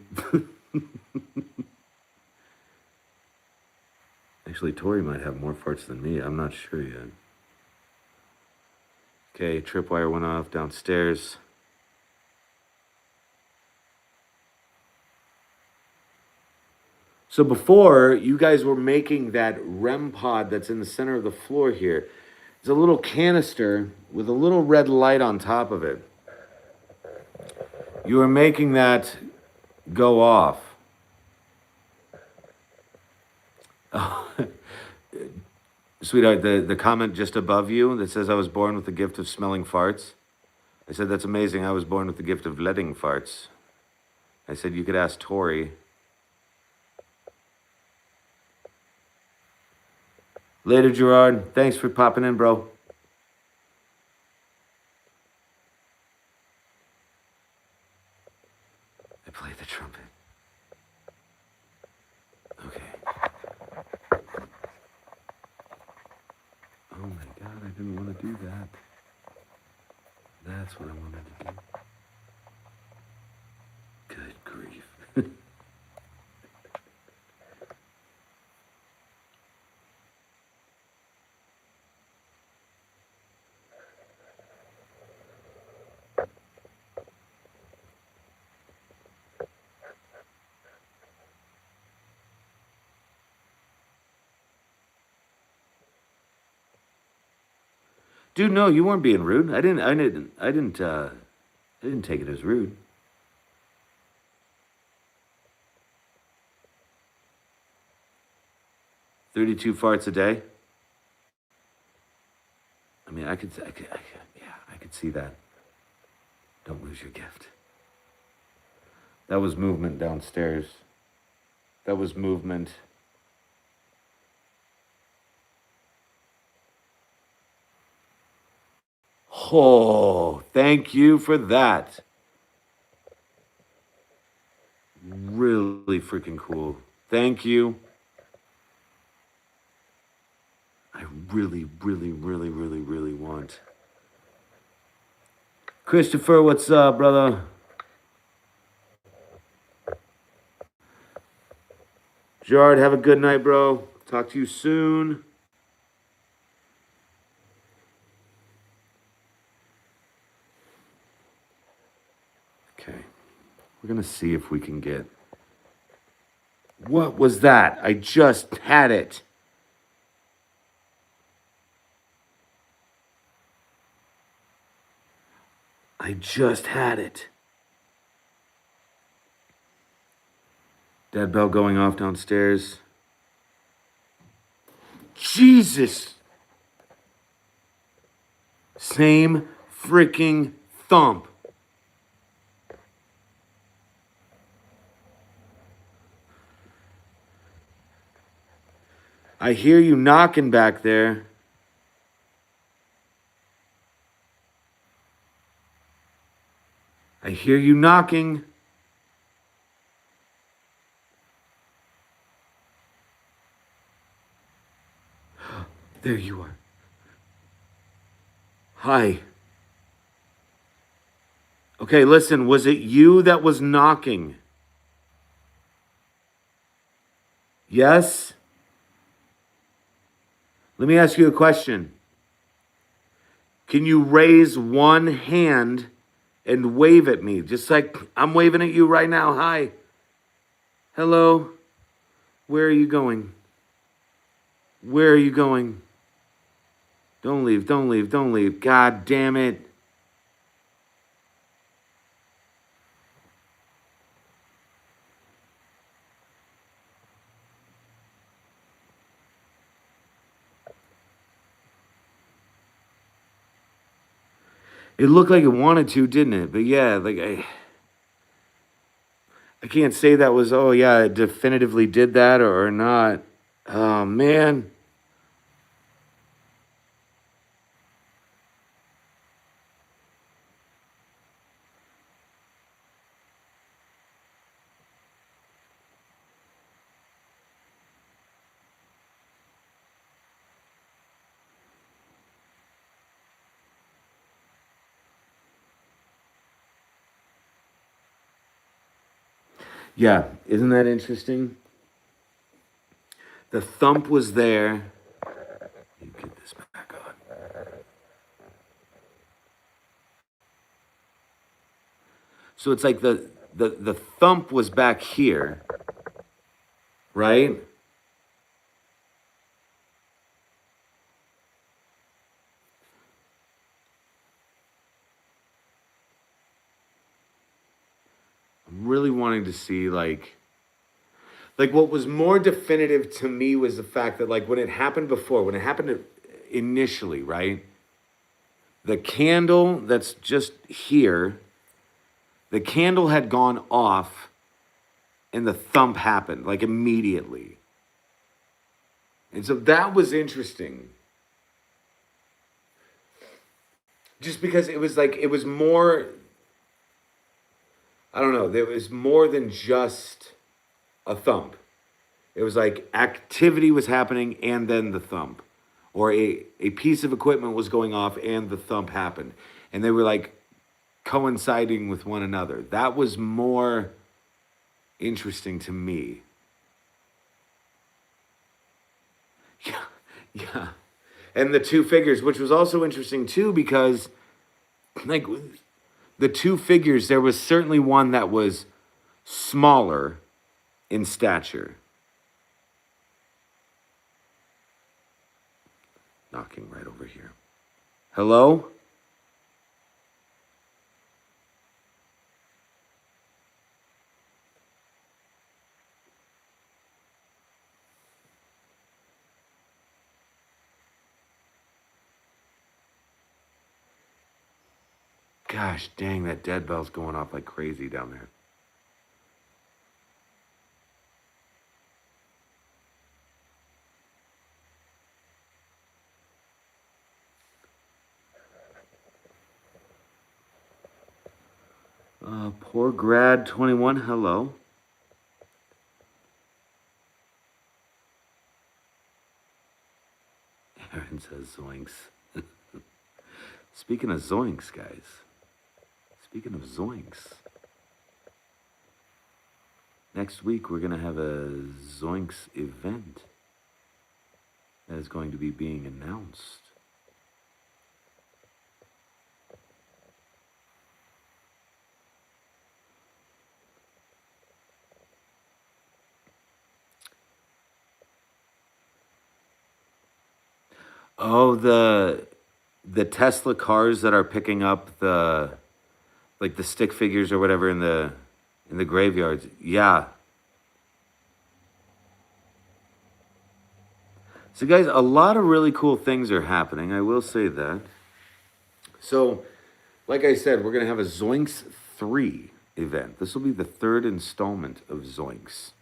A: Actually, Tori might have more farts than me. I'm not sure yet. Okay, tripwire went off downstairs. So before, you guys were making that REM pod that's in the center of the floor here. It's a little canister with a little red light on top of it. You were making that go off. Oh, sweetheart, the comment just above you that says I was born with the gift of smelling farts. I said, that's amazing. I was born with the gift of letting farts. I said, you could ask Tori. Later, Gerard. Thanks for popping in, bro. I played the trumpet. Okay. Oh my God, I didn't want to do that. That's what I wanted to do. Good grief. Dude, no, you weren't being rude. I didn't take it as rude. $32 farts a day. I mean, I could see that. Don't lose your gift. That was movement downstairs. That was movement. Oh, thank you for that. Really freaking cool. Thank you. I really want. Christopher, what's up, brother? Gerard, have a good night, bro. Talk to you soon. Okay. We're going to see if we can get... What was that? I just had it. I just had it. Dead bell going off downstairs. Jesus! Same freaking thump. I hear you knocking back there. I hear you knocking. There you are. Hi. Okay, listen, was it you that was knocking? Yes? Let me ask you a question. Can you raise one hand and wave at me? Just like I'm waving at you right now. Hi. Hello. Where are you going? Where are you going? Don't leave, don't leave, don't leave. God damn it. It looked like it wanted to, didn't it? But yeah, like I can't say that was, oh yeah, it definitively did that or not. Oh man. Yeah, isn't that interesting? The thump was there. You get this back on. So it's like the thump was back here, right? I'm really wanting to see like what was more definitive to me was the fact that like when it happened before, when it happened initially, right? The candle that's just here, the candle had gone off and the thump happened like immediately. And so that was interesting. Just because it was like, it was more, I don't know, there was more than just a thump. It was like activity was happening and then the thump. Or a piece of equipment was going off and the thump happened. And they were like coinciding with one another. That was more interesting to me. Yeah, yeah. And the two figures, which was also interesting too, because like the two figures, there was certainly one that was smaller in stature. Knocking right over here. Hello? Gosh dang, that dead bell's going off like crazy down there. Poor grad 21, hello. Aaron says zoinks. Speaking of zoinks, guys. Speaking of zoinks. Next week, we're going to have a zoinks event that is going to be being announced. Oh, the Tesla cars that are picking up the like the stick figures or whatever in the graveyards. Yeah. So guys, a lot of really cool things are happening. I will say that. So, like I said, we're gonna have a Zoinks 3 event. This will be the third installment of Zoinks.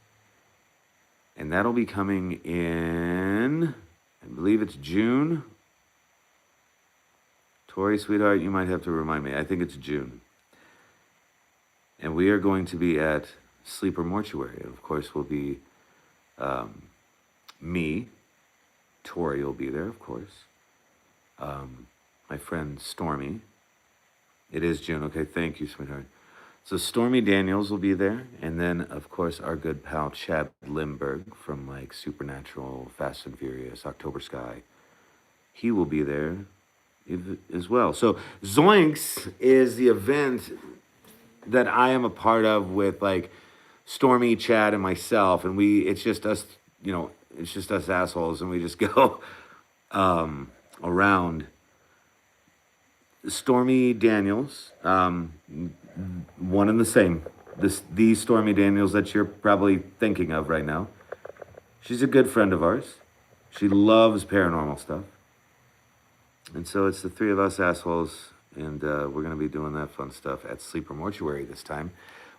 A: And that'll be coming in, I believe it's June. Tori, sweetheart, you might have to remind me. I think it's June. And we are going to be at Sleeper Mortuary. Of course, will be me. Tori will be there, of course. My friend Stormy. It is June. Okay, thank you, sweetheart. So Stormy Daniels will be there, and then of course our good pal Chad Lindbergh from like Supernatural, Fast and Furious, October Sky. He will be there as well. So Zoinks is the event that I am a part of with like Stormy, Chad, and myself, and it's just us, it's just us assholes, and we just go around. Stormy Daniels, one and the same. These Stormy Daniels that you're probably thinking of right now. She's a good friend of ours. She loves paranormal stuff. And so it's the three of us assholes, and we're going to be doing that fun stuff at Sleeper Mortuary this time.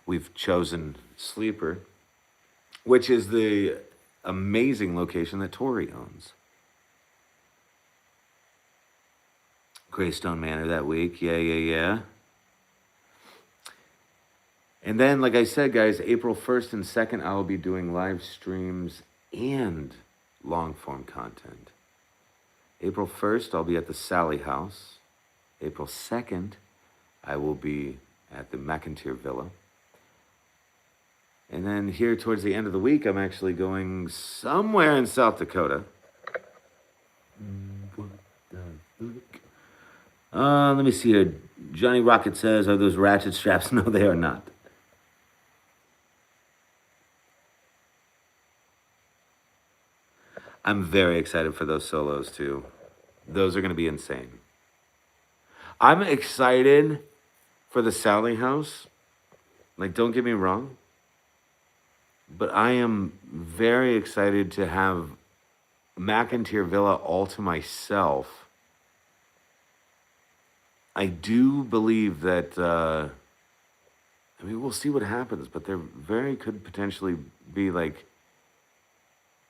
A: We've chosen Sleeper, which is the amazing location that Tori owns. Greystone Manor that week. Yeah. And then, like I said, guys, April 1st and 2nd, I'll be doing live streams and long form content. April 1st, I'll be at the Sally House. April 2nd, I will be at the McIntyre Villa. And then here towards the end of the week, I'm actually going somewhere in South Dakota. Let me see here. Johnny Rocket says, are those ratchet straps? No, they are not. I'm very excited for those solos too. Those are going to be insane. I'm excited for the Sally House. Like, don't get me wrong. But I am very excited to have McIntyre Villa all to myself. I do believe that, we'll see what happens, but there very could potentially be like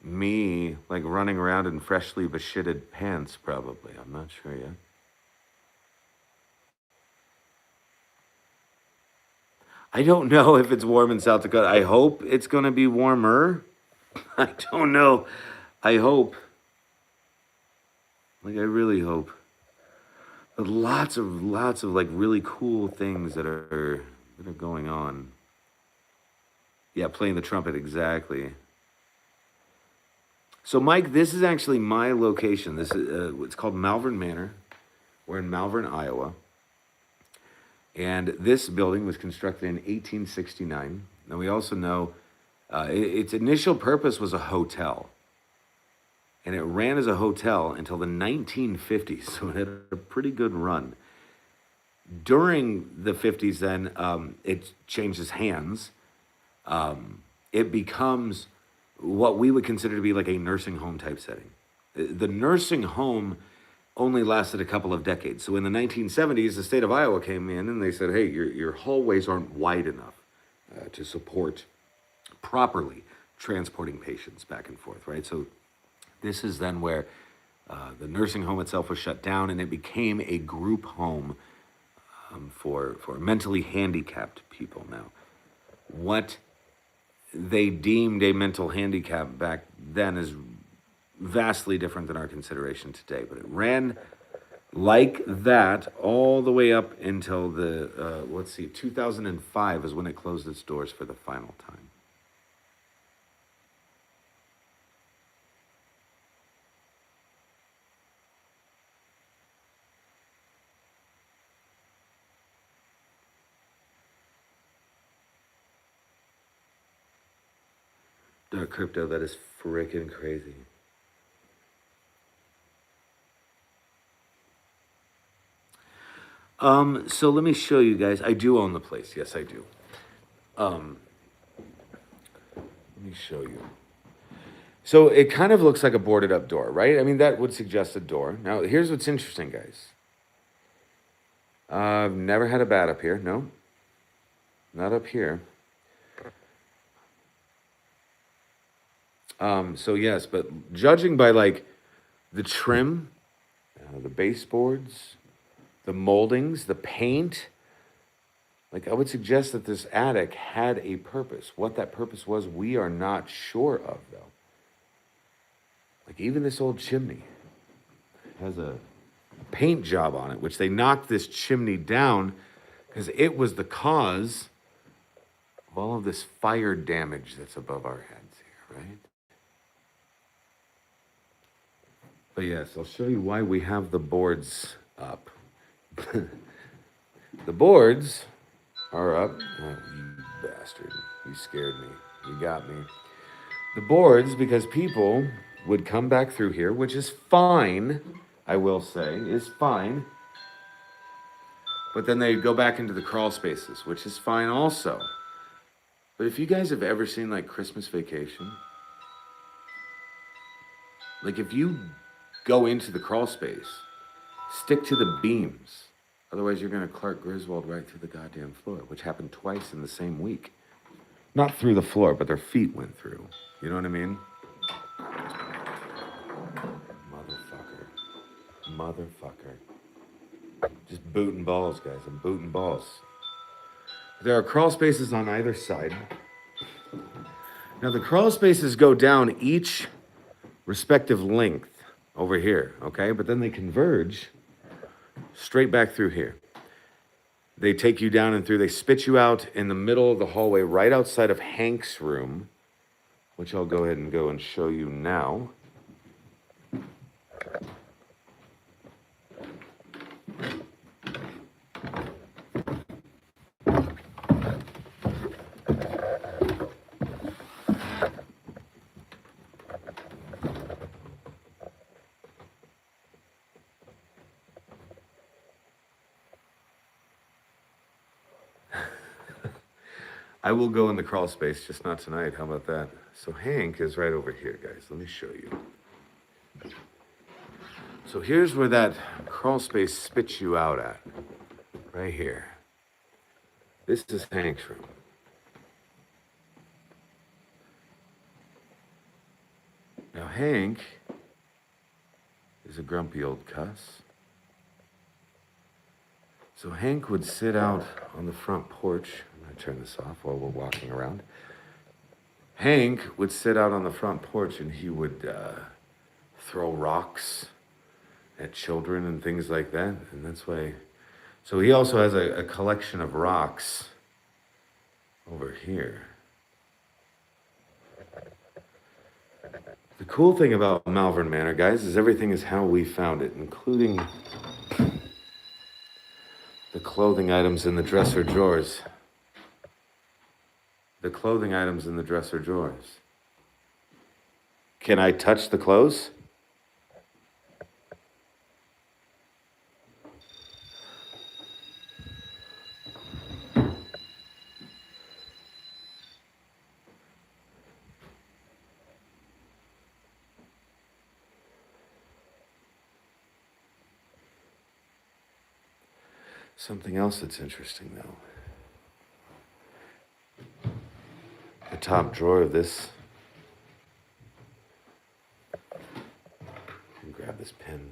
A: me, like running around in freshly beshitted pants, probably. I'm not sure yet. I don't know if it's warm in South Dakota. I hope it's going to be warmer. I don't know. I hope. Like, I really hope. But lots of like really cool things that are going on. Yeah, playing the trumpet, exactly. So, Mike, this is actually my location. This is it's called Malvern Manor. We're in Malvern, Iowa. And this building was constructed in 1869. Now, we also know its initial purpose was a hotel. And it ran as a hotel until the 1950s, so it had a pretty good run. During the 50s, then, it changes hands. It becomes what we would consider to be like a nursing home type setting. The nursing home only lasted a couple of decades. So in the 1970s, the state of Iowa came in and they said, hey, your hallways aren't wide enough to support properly transporting patients back and forth, right? So this is then where the nursing home itself was shut down and it became a group home for mentally handicapped people. Now, what they deemed a mental handicap back then is vastly different than our consideration today. But it ran like that all the way up until the, 2005 is when it closed its doors for the final time. Dark crypto, that is freaking crazy. So let me show you guys. I do own the place. Yes, I do. Let me show you. So it kind of looks like a boarded up door, right? I mean, that would suggest a door. Now, here's what's interesting, guys. I've never had a bat up here. No, not up here. So yes, but judging by like the trim, the baseboards, the moldings, the paint, like I would suggest that this attic had a purpose. What that purpose was, we are not sure of, though. Like even this old chimney has a paint job on it, which they knocked this chimney down because it was the cause of all of this fire damage that's above our heads here, right? But yes, I'll show you why we have the boards up. The boards are up. Oh, you bastard. You scared me. You got me. The boards, because people would come back through here, which is fine, I will say, is fine. But then they go back into the crawl spaces, which is fine also. But if you guys have ever seen like Christmas Vacation, like if you go into the crawl space, stick to the beams. Otherwise, you're going to Clark Griswold right through the goddamn floor, which happened twice in the same week. Not through the floor, but their feet went through. You know what I mean? Motherfucker. Just booting balls, guys. I'm booting balls. There are crawl spaces on either side. Now, the crawl spaces go down each respective length over here, okay? But then they converge straight back through here. They take you down and through. They spit you out in the middle of the hallway right outside of Hank's room, which I'll go ahead and go and show you now. I will go in the crawl space, just not tonight. How about that? So Hank is right over here, guys. Let me show you. So here's where that crawl space spits you out at. Right here. This is Hank's room. Now Hank is a grumpy old cuss. So Hank would sit out on the front porch. I'm going to turn this off while we're walking around. Hank would sit out on the front porch and he would throw rocks at children and things like that. And that's why. So he also has a collection of rocks over here. The cool thing about Malvern Manor, guys, is everything is how we found it, including the clothing items in the dresser drawers. The clothing items in the dresser drawers. Can I touch the clothes? Something else that's interesting, though. The top drawer of this. Grab this pen.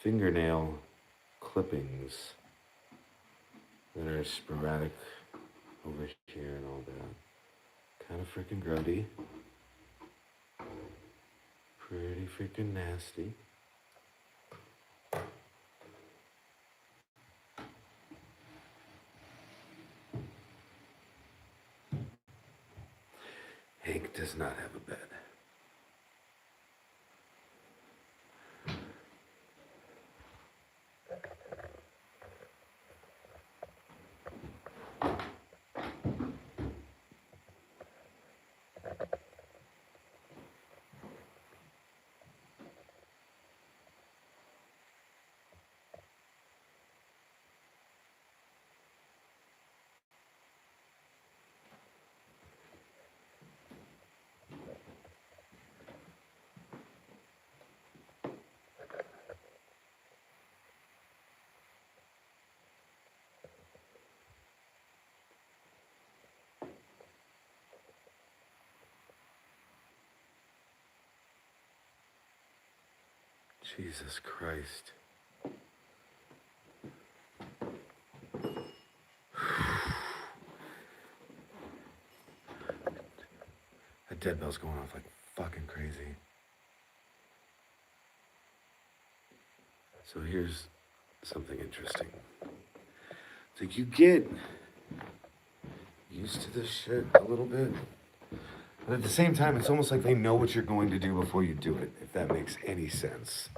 A: Fingernail clippings that are sporadic over here and all that. Kind of freaking grody. Pretty freaking nasty. Hank does not have a bed. Jesus Christ. That dead bell's going off like fucking crazy. So here's something interesting. It's like you get used to this shit a little bit. But at the same time, it's almost like they know what you're going to do before you do it, if that makes any sense.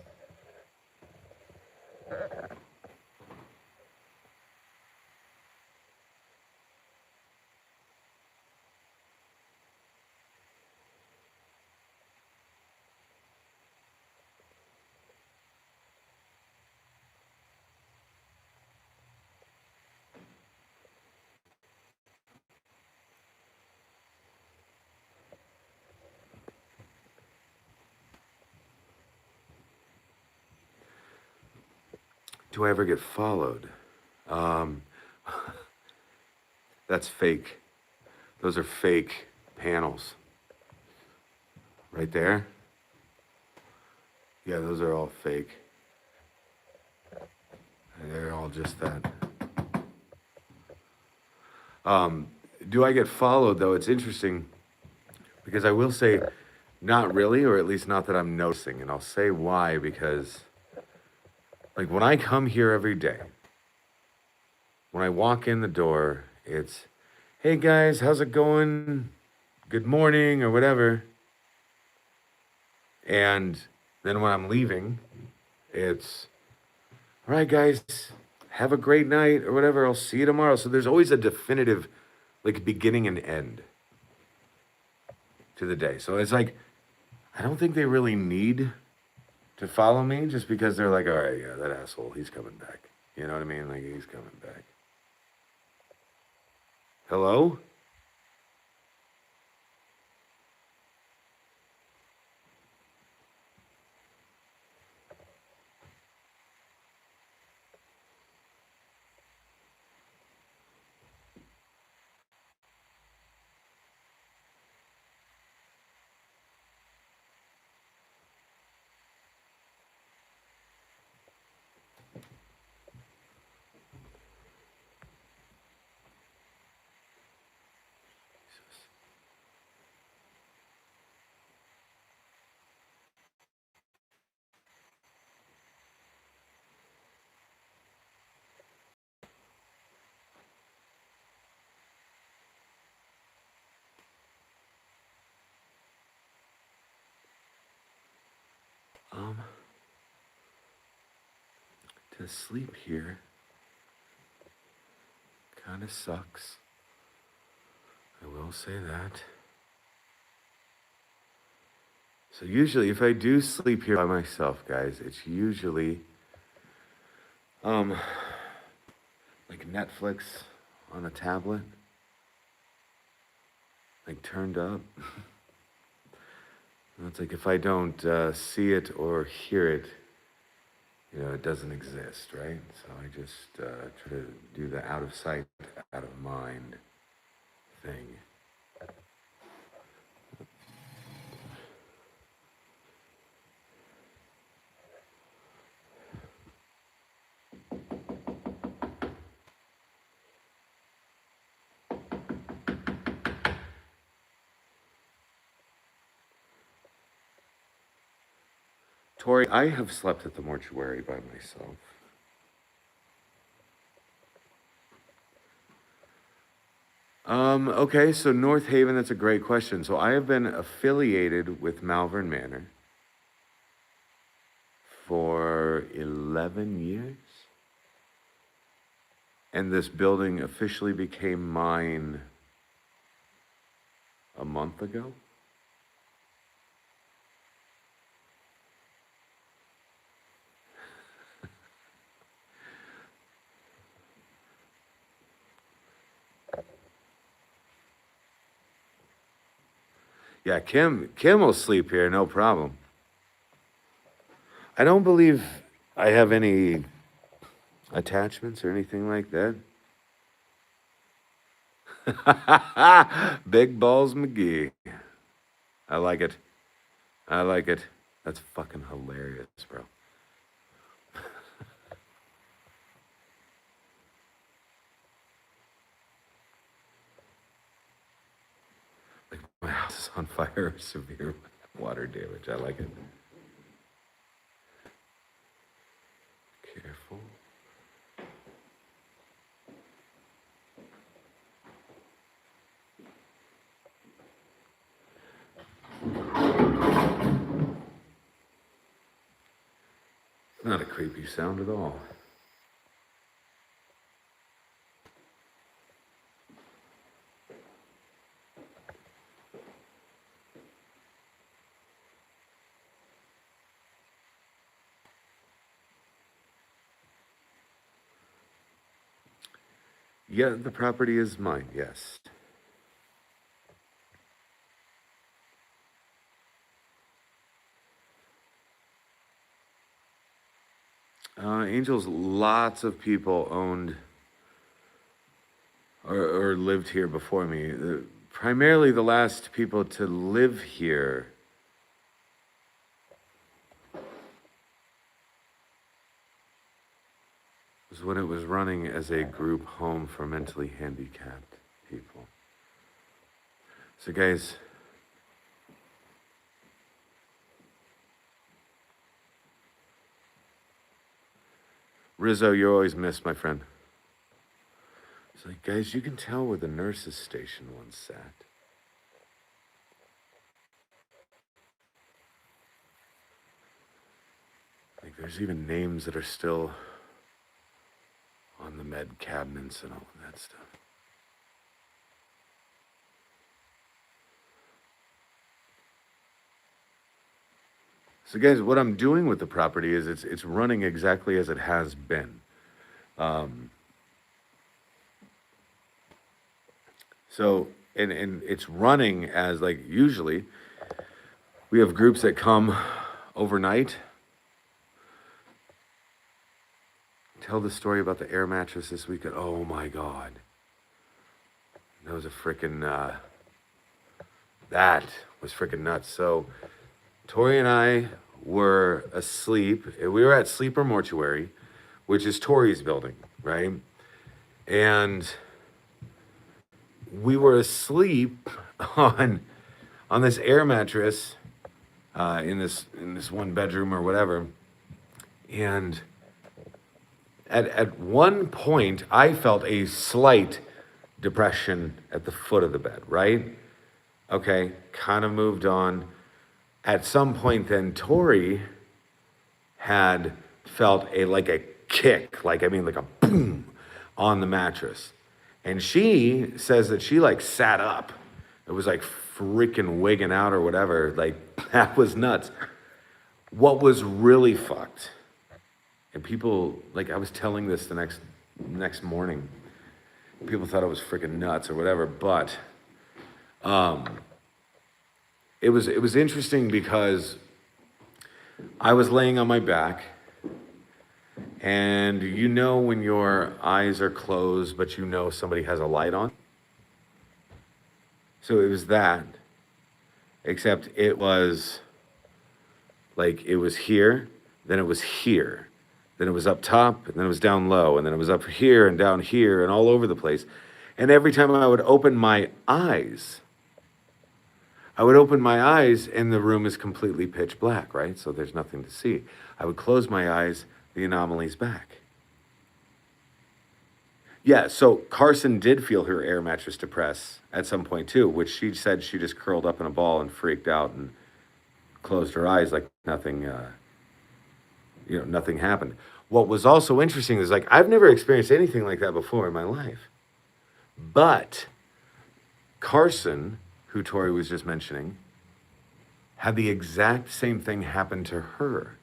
A: Do I ever get followed? Um, that's fake. Those are fake panels. Right there? Yeah, those are all fake. They're all just that. Do I get followed though? It's interesting because I will say not really, or at least not that I'm noticing. And I'll say why, because like when I come here every day, when I walk in the door, it's, hey guys, how's it going? Good morning, or whatever. And then when I'm leaving, it's, all right, guys, have a great night, or whatever. I'll see you tomorrow. So there's always a definitive, like, beginning and end to the day. So it's like, I don't think they really need to follow me just because they're like, all right, yeah, that asshole, he's coming back. You know what I mean? Like, he's coming back. Hello? Um, to sleep here kind of sucks. I will say that. So usually if I do sleep here by myself, guys, it's usually like Netflix on a tablet, like turned up. It's like if I don't see it or hear it, you know, it doesn't exist, right? So I just try to do the out of sight, out of mind thing. Tori, I have slept at the mortuary by myself. Okay, so North Haven, that's a great question. So I have been affiliated with Malvern Manor for 11 years. And this building officially became mine a month ago. Yeah, Kim will sleep here, no problem. I don't believe I have any attachments or anything like that. Big Balls McGee. I like it. I like it. That's fucking hilarious, bro. is on fire or severe water damage. I like it. Careful. Not a creepy sound at all. Yeah, the property is mine, yes. Angels, lots of people owned or lived here before me. Primarily the last people to live here was when it was running as a group home for mentally handicapped people. So guys, Rizzo, you're always missed, my friend. It's like, guys, you can tell where the nurse's station once sat. Like, there's even names that are still on the med cabinets and all of that stuff. So guys, what I'm doing with the property is it's running exactly as it has been. So, and it's running as, like, usually we have groups that come overnight. Tell the story about the air mattress this weekend. Oh my God. That was a freaking, that was freaking nuts. So, Tori and I were asleep. We were at Sleeper Mortuary, which is Tori's building, right? And we were asleep on this air mattress in this one bedroom or whatever. And at one point, I felt a slight depression at the foot of the bed, right? Okay, kind of moved on. At some point then, Tori had felt like a kick, like a boom on the mattress. And she says that she sat up. It was like freaking wigging out or whatever. Like, that was nuts. What was really fucked, and people, I was telling this the next morning, people thought I was freaking nuts or whatever, but it was interesting because I was laying on my back, and when your eyes are closed, but somebody has a light on? So it was that, except it was it was here, then it was here, then it was up top, and then it was down low, and then it was up here and down here and all over the place. And every time I would open my eyes, and the room is completely pitch black, right? So there's nothing to see. I would close my eyes, the anomaly's back. Yeah, so Carson did feel her air mattress depress at some point too, which she said she just curled up in a ball and freaked out and closed her eyes like nothing, nothing happened. What was also interesting is I've never experienced anything like that before in my life. But Carson, who Tori was just mentioning, had the exact same thing happen to her.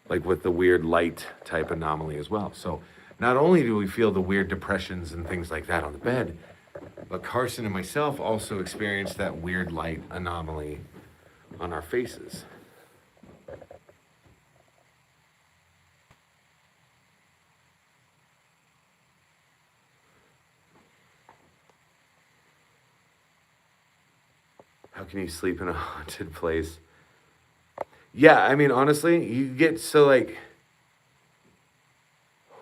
A: With the weird light type anomaly as well. So not only do we feel the weird depressions and things like that on the bed, but Carson and myself also experienced that weird light anomaly on our faces. How can you sleep in a haunted place? Yeah, I mean, honestly, you get so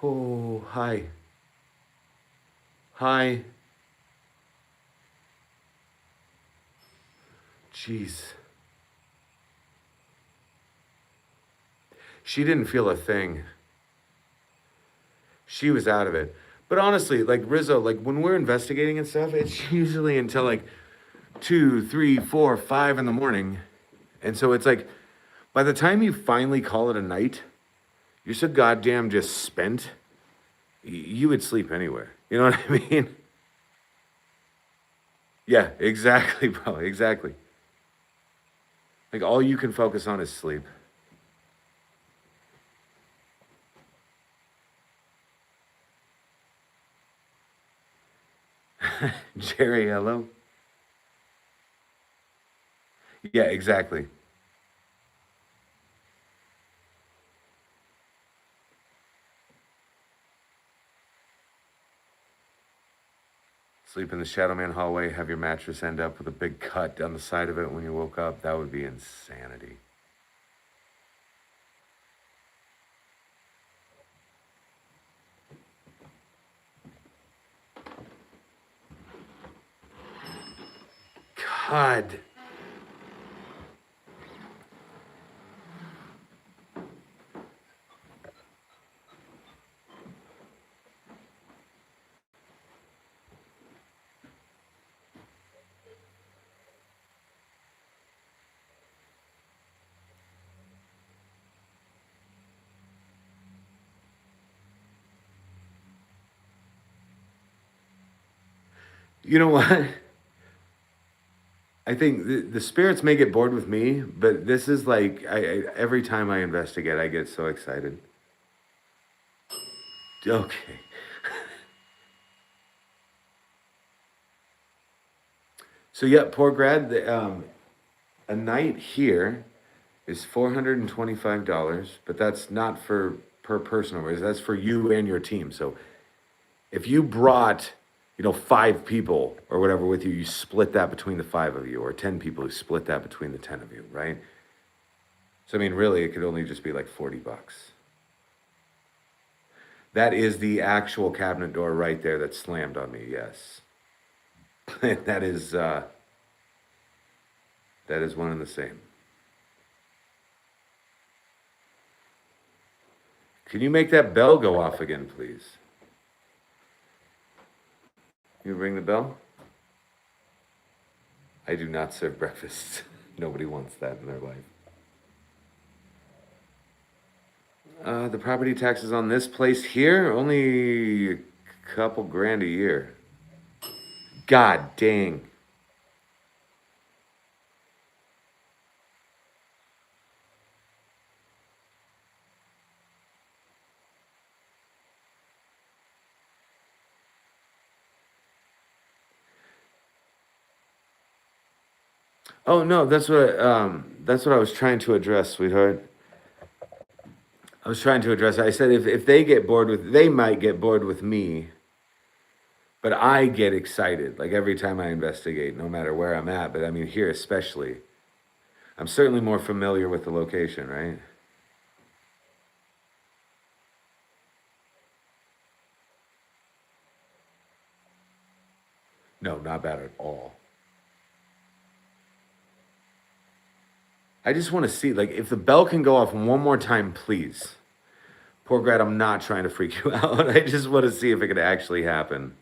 A: oh, hi. Hi. Jeez. She didn't feel a thing. She was out of it. But honestly, like Rizzo, like when we're investigating and stuff, it's usually until like 2, 3, 4, 5 in the morning. And so it's like by the time you finally call it a night, you're so goddamn just spent. You would sleep anywhere. You know what I mean? Yeah, exactly, bro. Exactly. Like all you can focus on is sleep. Jerry, hello. Yeah, exactly. Sleep in the Shadow Man hallway, have your mattress end up with a big cut down the side of it when you woke up. That would be insanity. God. You know what? I think the spirits may get bored with me, but this is like every time I investigate, I get so excited. Okay. So yeah, poor grad. A night here is $425, but that's not for per person over. That's for you and your team. So if you brought, 5 people or whatever with you, you split that between the 5 of you, or 10 people, you split that between the 10 of you, right? So I mean, really, it could only just be like $40. That is the actual cabinet door right there that slammed on me. Yes, that is that is one and the same. Can you make that bell go off again, please? You ring the bell? I do not serve breakfast. Nobody wants that in their life. The property taxes on this place here only a couple grand a year. God dang. Oh no, that's what I was trying to address, sweetheart. I was trying to address. I said if they get bored with, they might get bored with me, but I get excited like every time I investigate, no matter where I'm at. But I mean here especially, I'm certainly more familiar with the location, right? No, not bad at all. I just want to see, like, if the bell can go off one more time, please. Poor Grad, I'm not trying to freak you out. I just want to see if it could actually happen.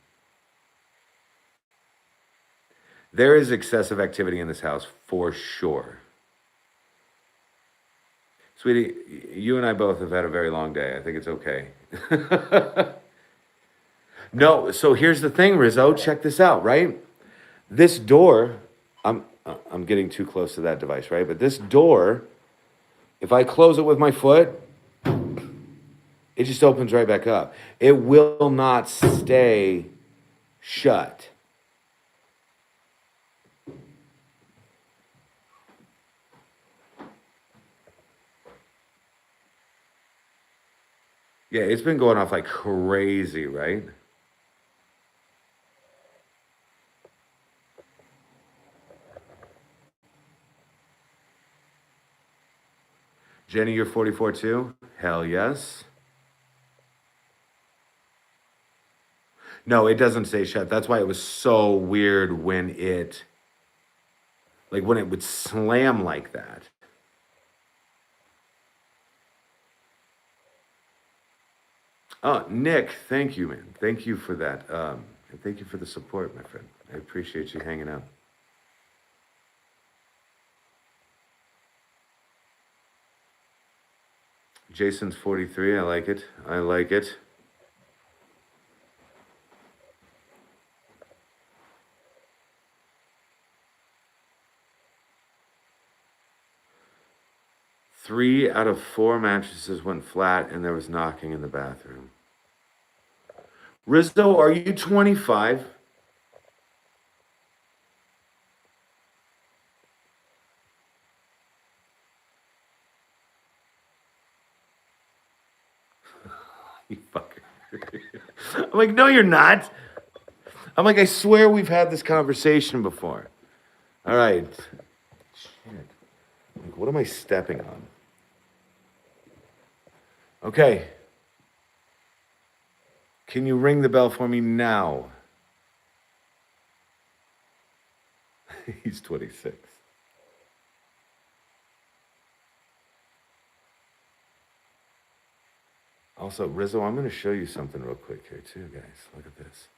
A: There is excessive activity in this house for sure. Sweetie, you and I both have had a very long day. I think it's okay. No, so here's the thing, Rizzo. Check this out, right? This door, I'm getting too close to that device, right? But this door, if I close it with my foot, it just opens right back up. It will not stay shut. Yeah, it's been going off like crazy, right? Jenny, you're 44 too? Hell yes. No, it doesn't say shut. That's why it was so weird when it Like when it would slam like that. Oh, Nick, thank you, man. Thank you for that. And thank you for the support, my friend. I appreciate you hanging out. Jason's 43. I like it. I like it. Three out of four mattresses went flat and there was knocking in the bathroom. Rizzo, are you 25? You fucker. I'm like, no, you're not. I'm like, I swear we've had this conversation before. All right. Shit. Like, what am I stepping on? Okay. Can you ring the bell for me now? He's 26. Also, Rizzo, I'm going to show you something real quick here, too, guys. Look at this.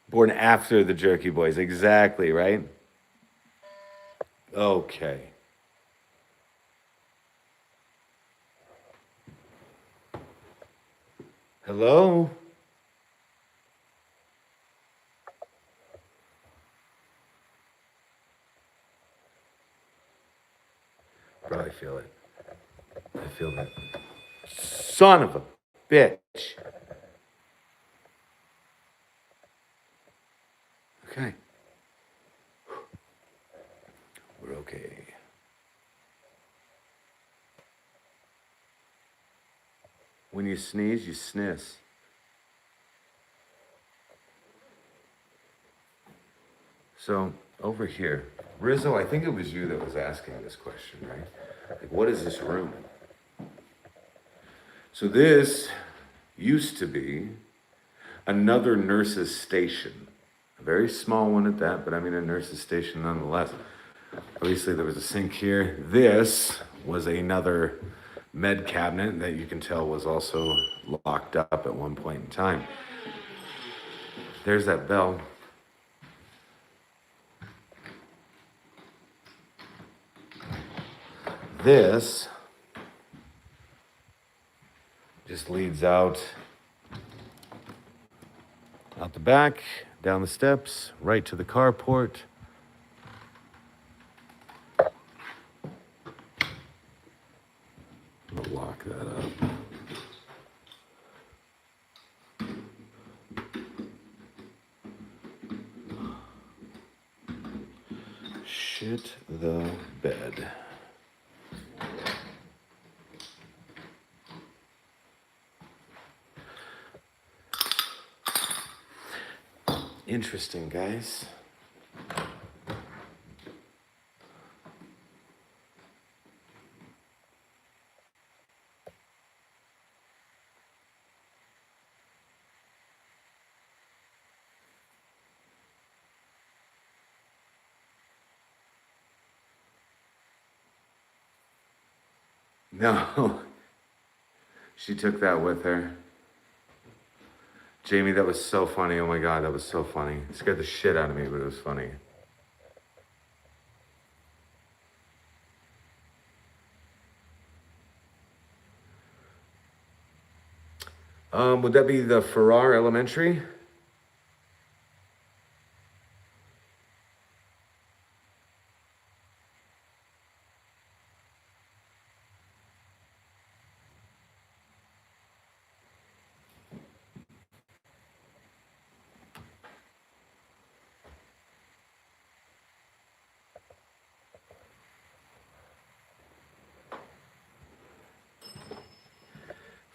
A: Born after the Jerky Boys. Exactly, right? Okay. Hello? Bro, I feel it. I feel that. Son of a bitch. Okay. We're okay. When you sneeze, you sniss. So, over here, Rizzo, I think it was you that was asking this question, right? Like, what is this room? So this used to be another nurse's station. A very small one at that, but I mean a nurse's station nonetheless. Obviously there was a sink here. This was another med cabinet that you can tell was also locked up at one point in time. There's that bell. This just leads out the back, down the steps, right to the carport. I'll lock that up. Shit the bed. Interesting, guys. No, she took that with her. Jamie, that was so funny. Oh my God, that was so funny. It scared the shit out of me, but it was funny. Would that be the Farrar Elementary?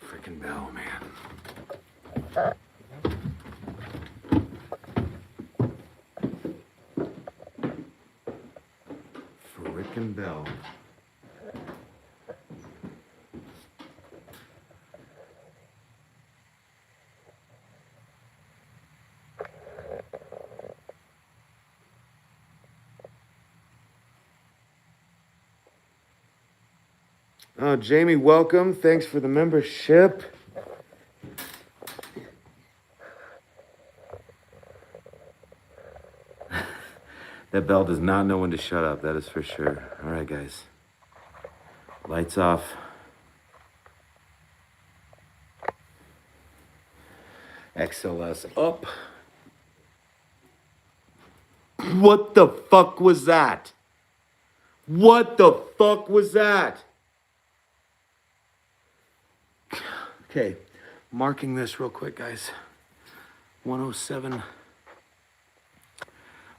A: Freaking bell, man. Frickin' bell. Oh, Jamie, welcome. Thanks for the membership. That bell does not know when to shut up, that is for sure. All right, guys. Lights off. XLS up. What the fuck was that? What the fuck was that? Okay, marking this real quick, guys. 107.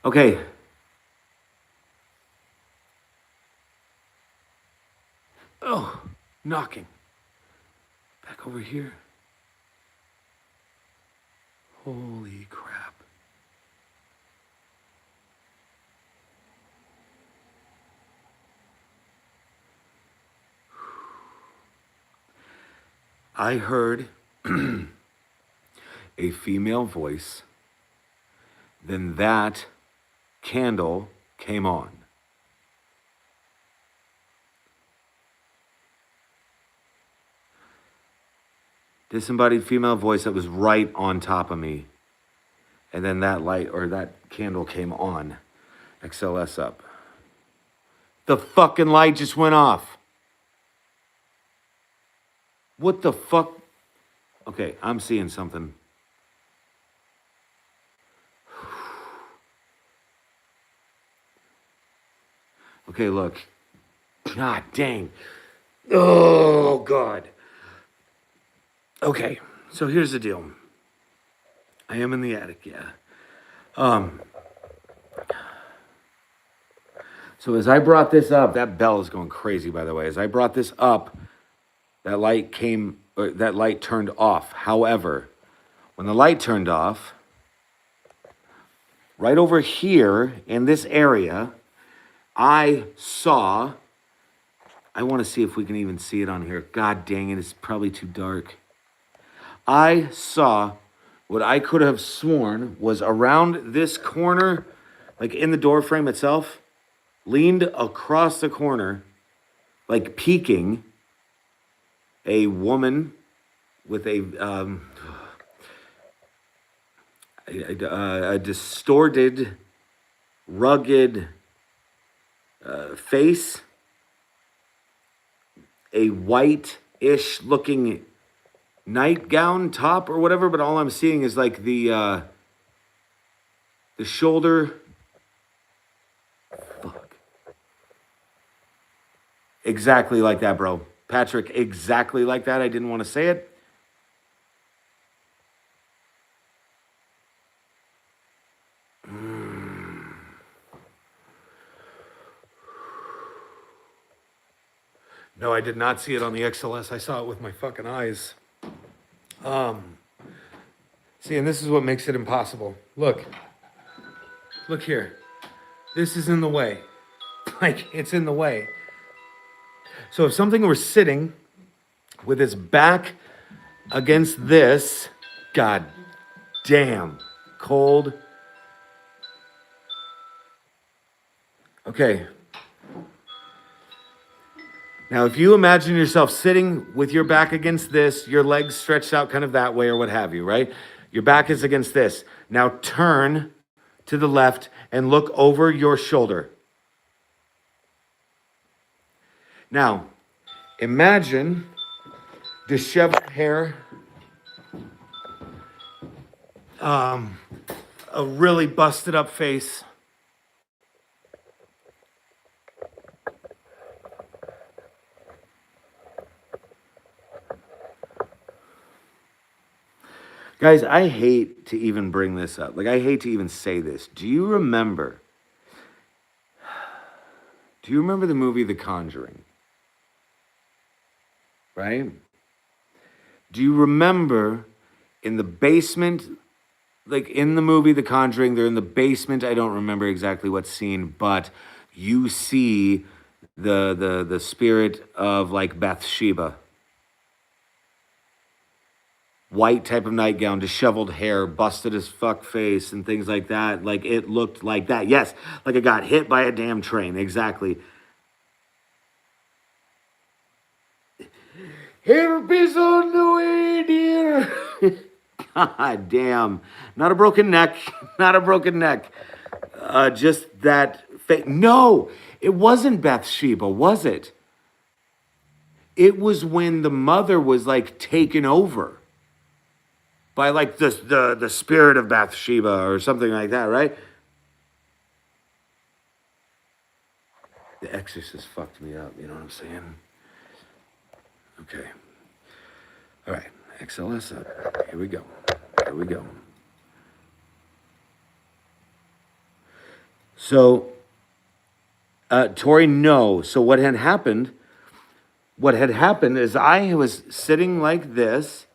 A: Okay. Oh, knocking. Back over here. Holy crap. I heard a female voice. Then that candle came on. Disembodied female voice that was right on top of me. And then that light or that candle came on. XLS up. The fucking light just went off. What the fuck? Okay, I'm seeing something. Okay, look. God dang. Oh, God. Okay, so here's the deal. I am in the attic, yeah. So as I brought this up, that bell is going crazy, by the way. As I brought this up, that light turned off. However, when the light turned off, right over here in this area, I saw, I want to see if we can even see it on here. God dang it, it's probably too dark. I saw what I could have sworn was around this corner, like in the door frame itself, leaned across the corner, like peeking, a woman with a distorted, rugged face, a white-ish looking nightgown top or whatever, but all I'm seeing is like the shoulder. Fuck. Exactly like that, bro. Patrick, exactly like that. I didn't want to say it. No, I did not see it on the XLS. I saw it with my fucking eyes. See, and this is what makes it impossible. Look here. This is in the way. Like, it's in the way. So if something were sitting with its back against this, god damn, cold. Okay. Now, if you imagine yourself sitting with your back against this, your legs stretched out kind of that way or what have you, right? Your back is against this. Now turn to the left and look over your shoulder. Now, imagine disheveled hair, a really busted up face. Guys, I hate to even bring this up. Like, I hate to even say this. Do you remember the movie The Conjuring? Right? Do you remember in the basement, like in the movie The Conjuring, they're in the basement. I don't remember exactly what scene, but you see the spirit of like Bathsheba. White type of nightgown, disheveled hair, busted as fuck face, and things like that. Like, it looked like that. Yes, like it got hit by a damn train. Exactly. It'll be on the way, dear. God damn. Not a broken neck. Not a broken neck. Just that. No, it wasn't Bathsheba, was it? It was when the mother was like taken over by like the spirit of Bathsheba or something like that, right? The Exorcist fucked me up, you know what I'm saying? Okay. All right. XLS up. Here we go. Here we go. So, Tori, no. So what had happened? What had happened is I was sitting like this,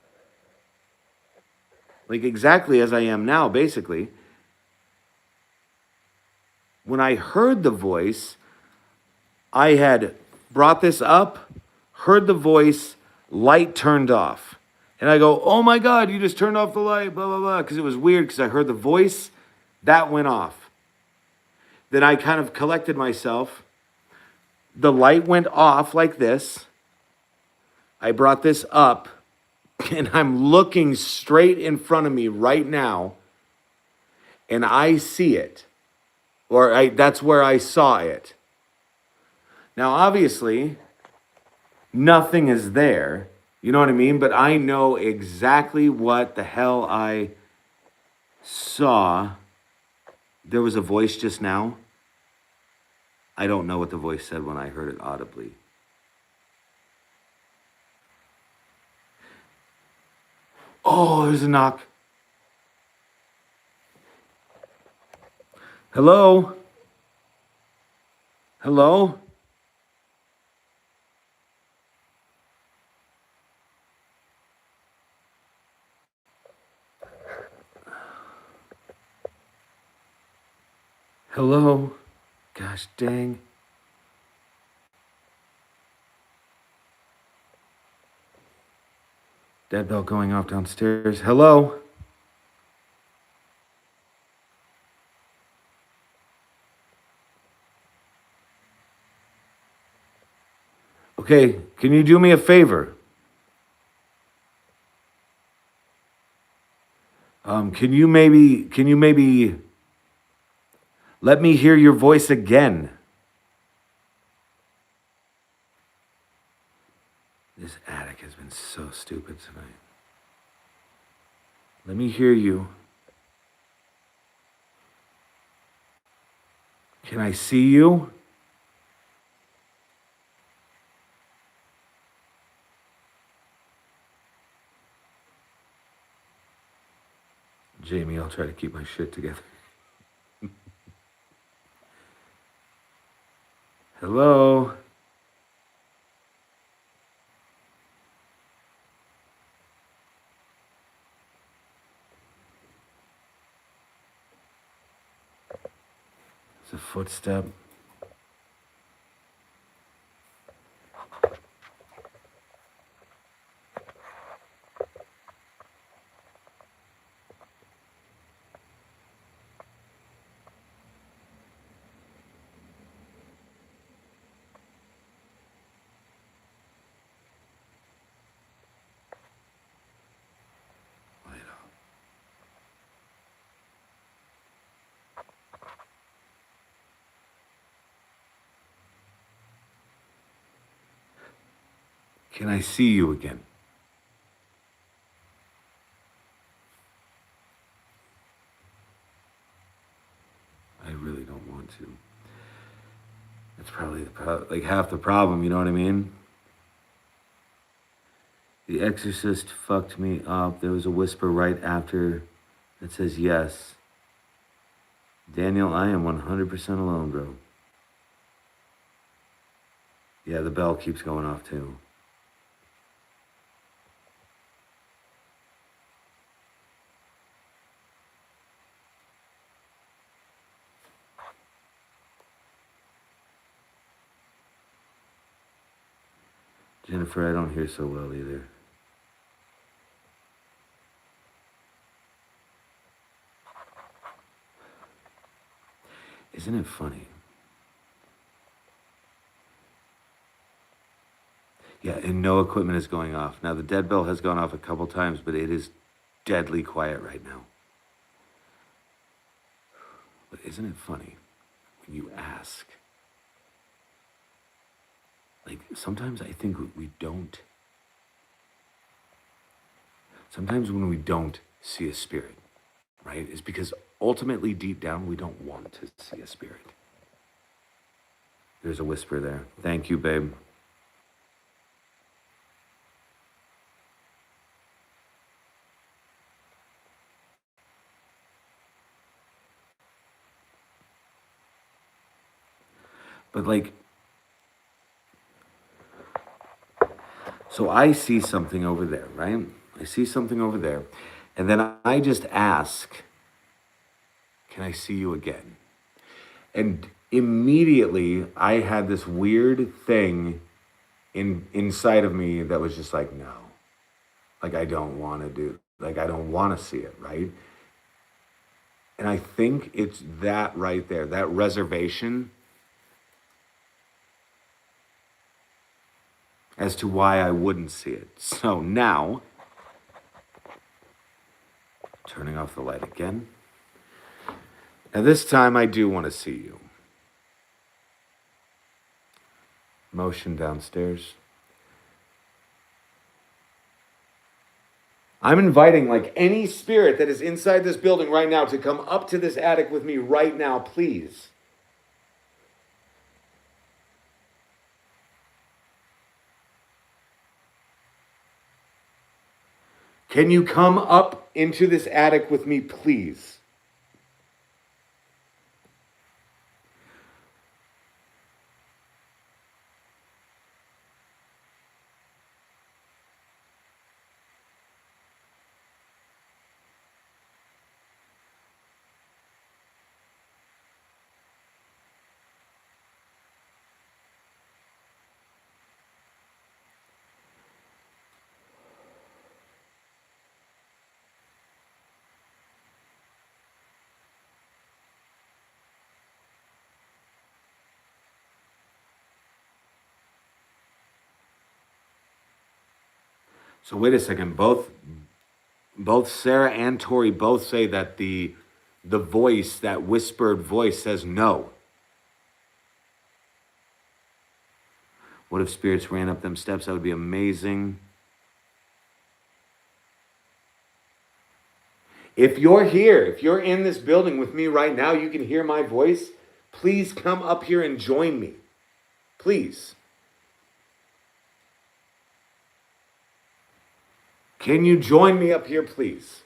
A: like exactly as I am now, basically. When I heard the voice, I had brought this up, heard the voice, light turned off. And I go, oh my God, you just turned off the light, blah, blah, blah. Because it was weird because I heard the voice, that went off. Then I kind of collected myself. The light went off like this. I brought this up, and I'm looking straight in front of me right now, and I see it. That's where I saw it. Now, obviously, nothing is there. You know what I mean? But I know exactly what the hell I saw. There was a voice just now. I don't know what the voice said when I heard it audibly. Oh, there's a knock. Hello? Hello? Hello? Gosh dang. Dead bell going off downstairs. Hello? Okay, can you do me a favor? Can you maybe let me hear your voice again? This attic has been so stupid tonight. Let me hear you. Can I see you? Jamie, I'll try to keep my shit together. Hello? It's a footstep. Can I see you again? I really don't want to. That's probably like half the problem, you know what I mean? The Exorcist fucked me up. There was a whisper right after that says yes. Daniel, I am 100% alone, bro. Yeah, the bell keeps going off too. Jennifer, I don't hear so well either. Isn't it funny? Yeah, and no equipment is going off. Now, the dead bell has gone off a couple times, but it is deadly quiet right now. But isn't it funny when you ask? Like, sometimes I think we don't. Sometimes when we don't see a spirit, right, it's because ultimately deep down we don't want to see a spirit. There's a whisper there. Thank you, babe. But like, so I see something over there, right? I see something over there. And then I just ask, can I see you again? And immediately I had this weird thing inside of me that was just like, no. Like, I don't want to do, like, I don't want to see it, right? And I think it's that right there, that reservation as to why I wouldn't see it. So now, turning off the light again. And this time I do want to see you. Motion downstairs. I'm inviting like any spirit that is inside this building right now to come up to this attic with me right now, please. Can you come up into this attic with me, please? So wait a second. Both Sarah and Tori both say that the voice, that whispered voice, says no. What if spirits ran up them steps? That would be amazing. If you're here, if you're in this building with me right now, you can hear my voice. Please come up here and join me. Please. Can you join me up here, please?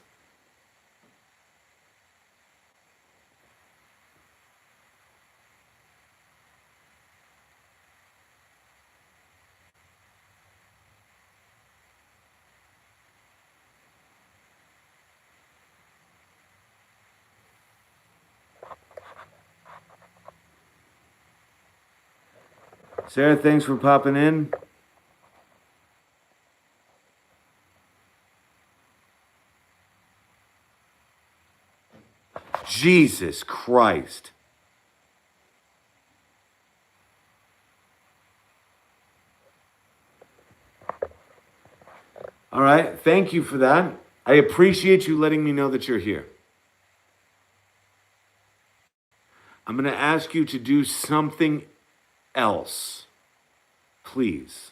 A: Sarah, thanks for popping in. Jesus Christ. All right, thank you for that. I appreciate you letting me know that you're here. I'm going to ask you to do something else, please.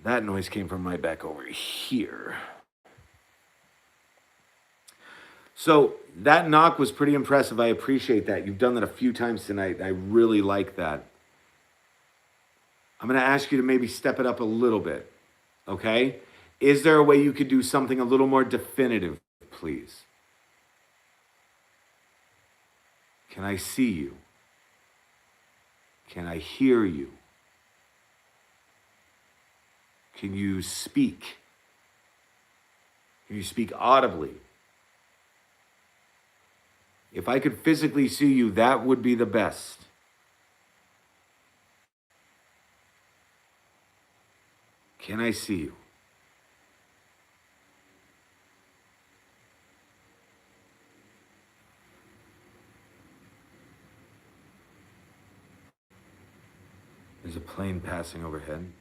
A: That noise came from right back over here. So that knock was pretty impressive. I appreciate that. You've done that a few times tonight. I really like that. I'm going to ask you to maybe step it up a little bit, okay? Is there a way you could do something a little more definitive, please? Can I see you? Can I hear you? Can you speak? Can you speak audibly? If I could physically see you, that would be the best. Can I see you? There's a Plane passing overhead.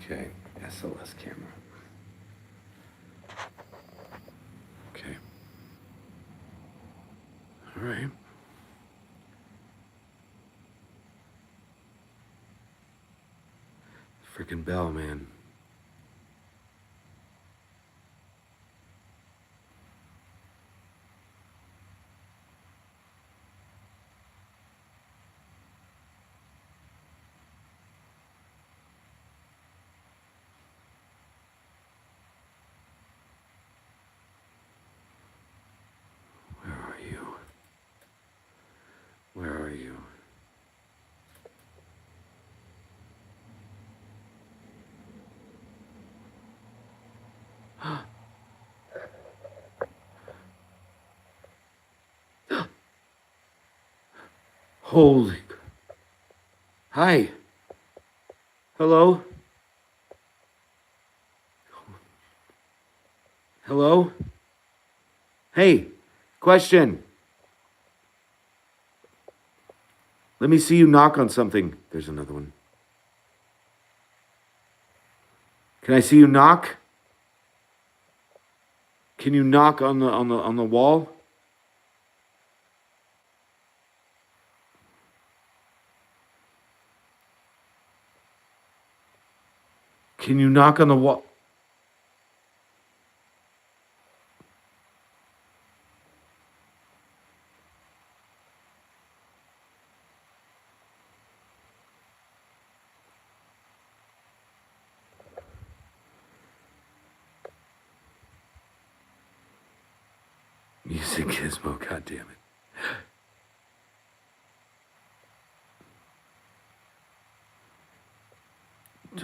A: Okay, SLS camera. Okay. All right. Freaking bell, man. Where are you? Where are you? Holy. Hi. Hello? Hello? Hey, question. Let me see you knock on something. There's another one. Can I see you knock? Can you knock on the wall? Can you knock on the wall? Music gizmo, goddammit.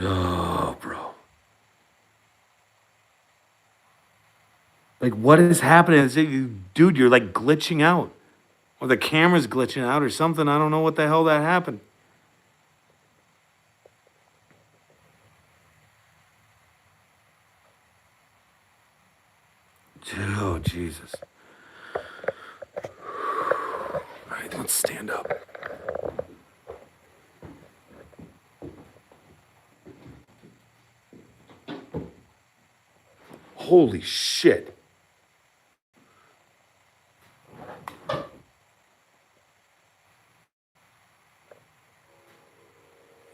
A: Oh, bro. Like, what is happening? Dude, you're like glitching out. Or the camera's glitching out or something. I don't know what the hell that happened. Oh, Jesus. All right, let's stand up. Holy shit.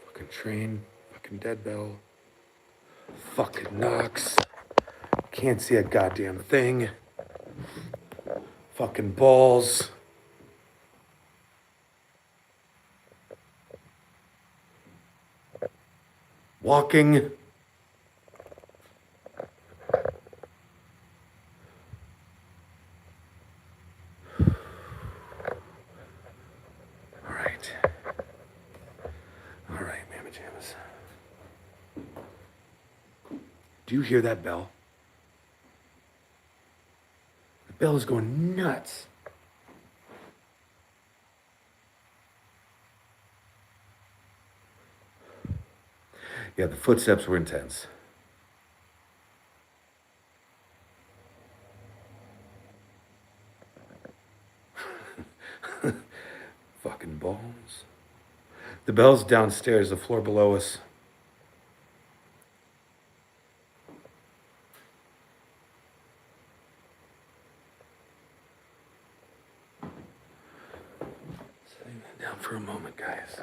A: Fucking train, fucking dead bell, fucking knocks. Can't see a goddamn thing. Fucking balls. Walking. All right, Mamma Jammas. Do you hear that bell? The bell is going nuts. Yeah, the footsteps were intense. Fucking balls. The bell's downstairs, the floor below us. Setting that down for a moment, guys.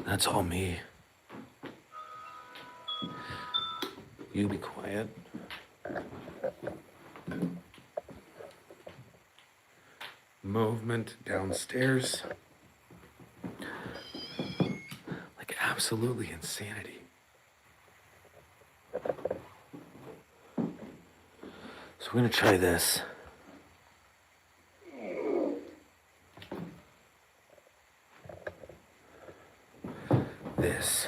A: That's all me. You be quiet. Movement downstairs. Like absolutely insanity. So we're gonna try this. This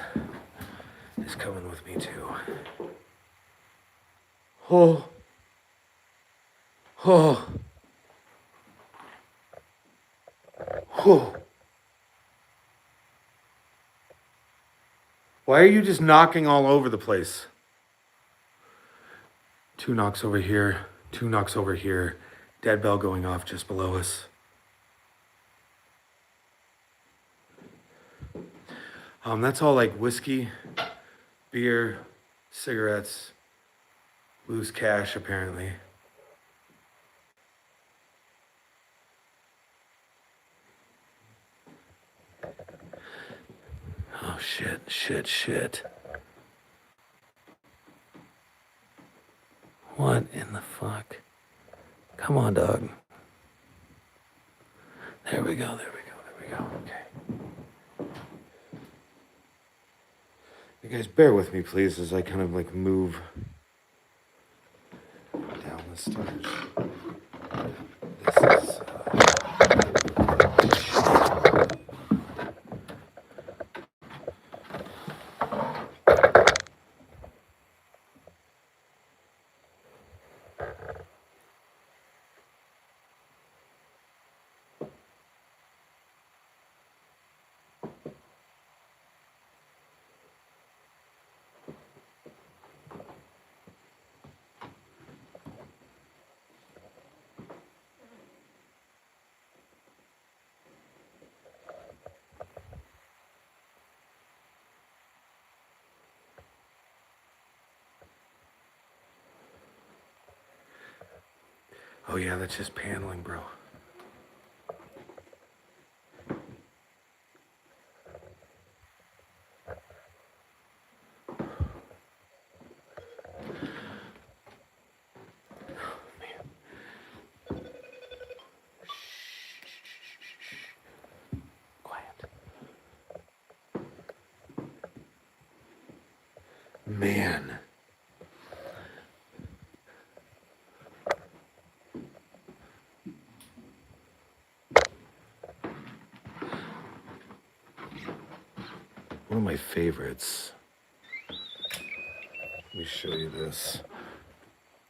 A: is coming with me too. Oh. Oh. Oh. Why are you just knocking all over the place? 2 knocks over here, 2 knocks over here. Dead bell going off just below us. That's all like whiskey, beer, cigarettes, loose cash apparently. Oh shit. What in the fuck? Come on, dog. There we go. Okay. You guys bear with me, please, as I kind of like move down the stairs. This is. Oh yeah, that's just paneling, bro. Man. One of my favorites. Let me show you this.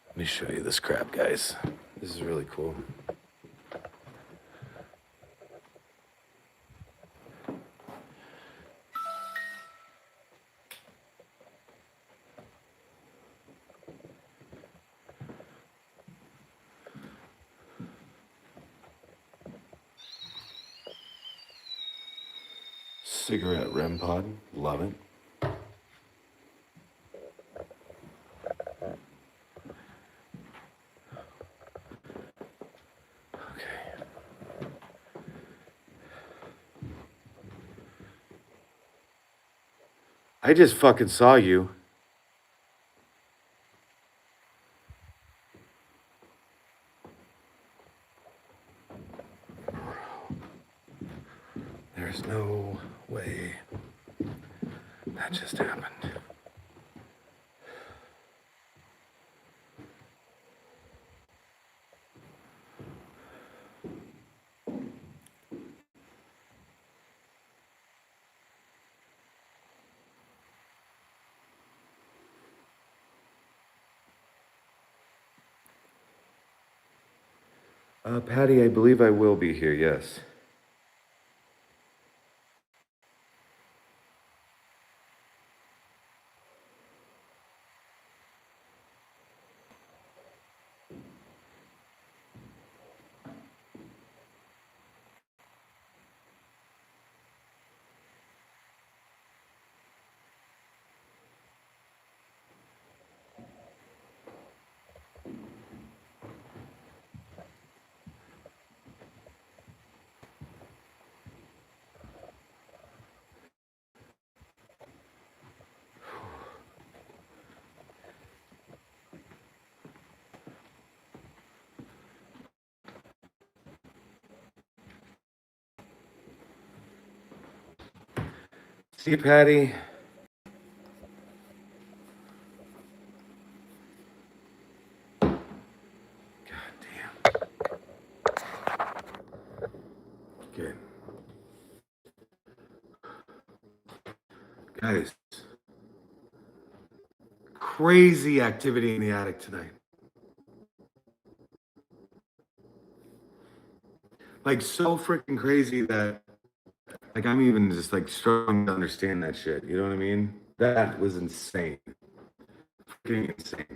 A: Let me show you this crap, guys. This is really cool. Cigarette REM pod, love it. Okay. I just fucking saw you. There's no way that just happened. Patty, I believe I will be here, yes. See you, Patty. God damn. Good. Guys, crazy activity in the attic tonight. Like so freaking crazy that like I'm even just like struggling to understand that shit. You know what I mean? That was insane. Freaking insane.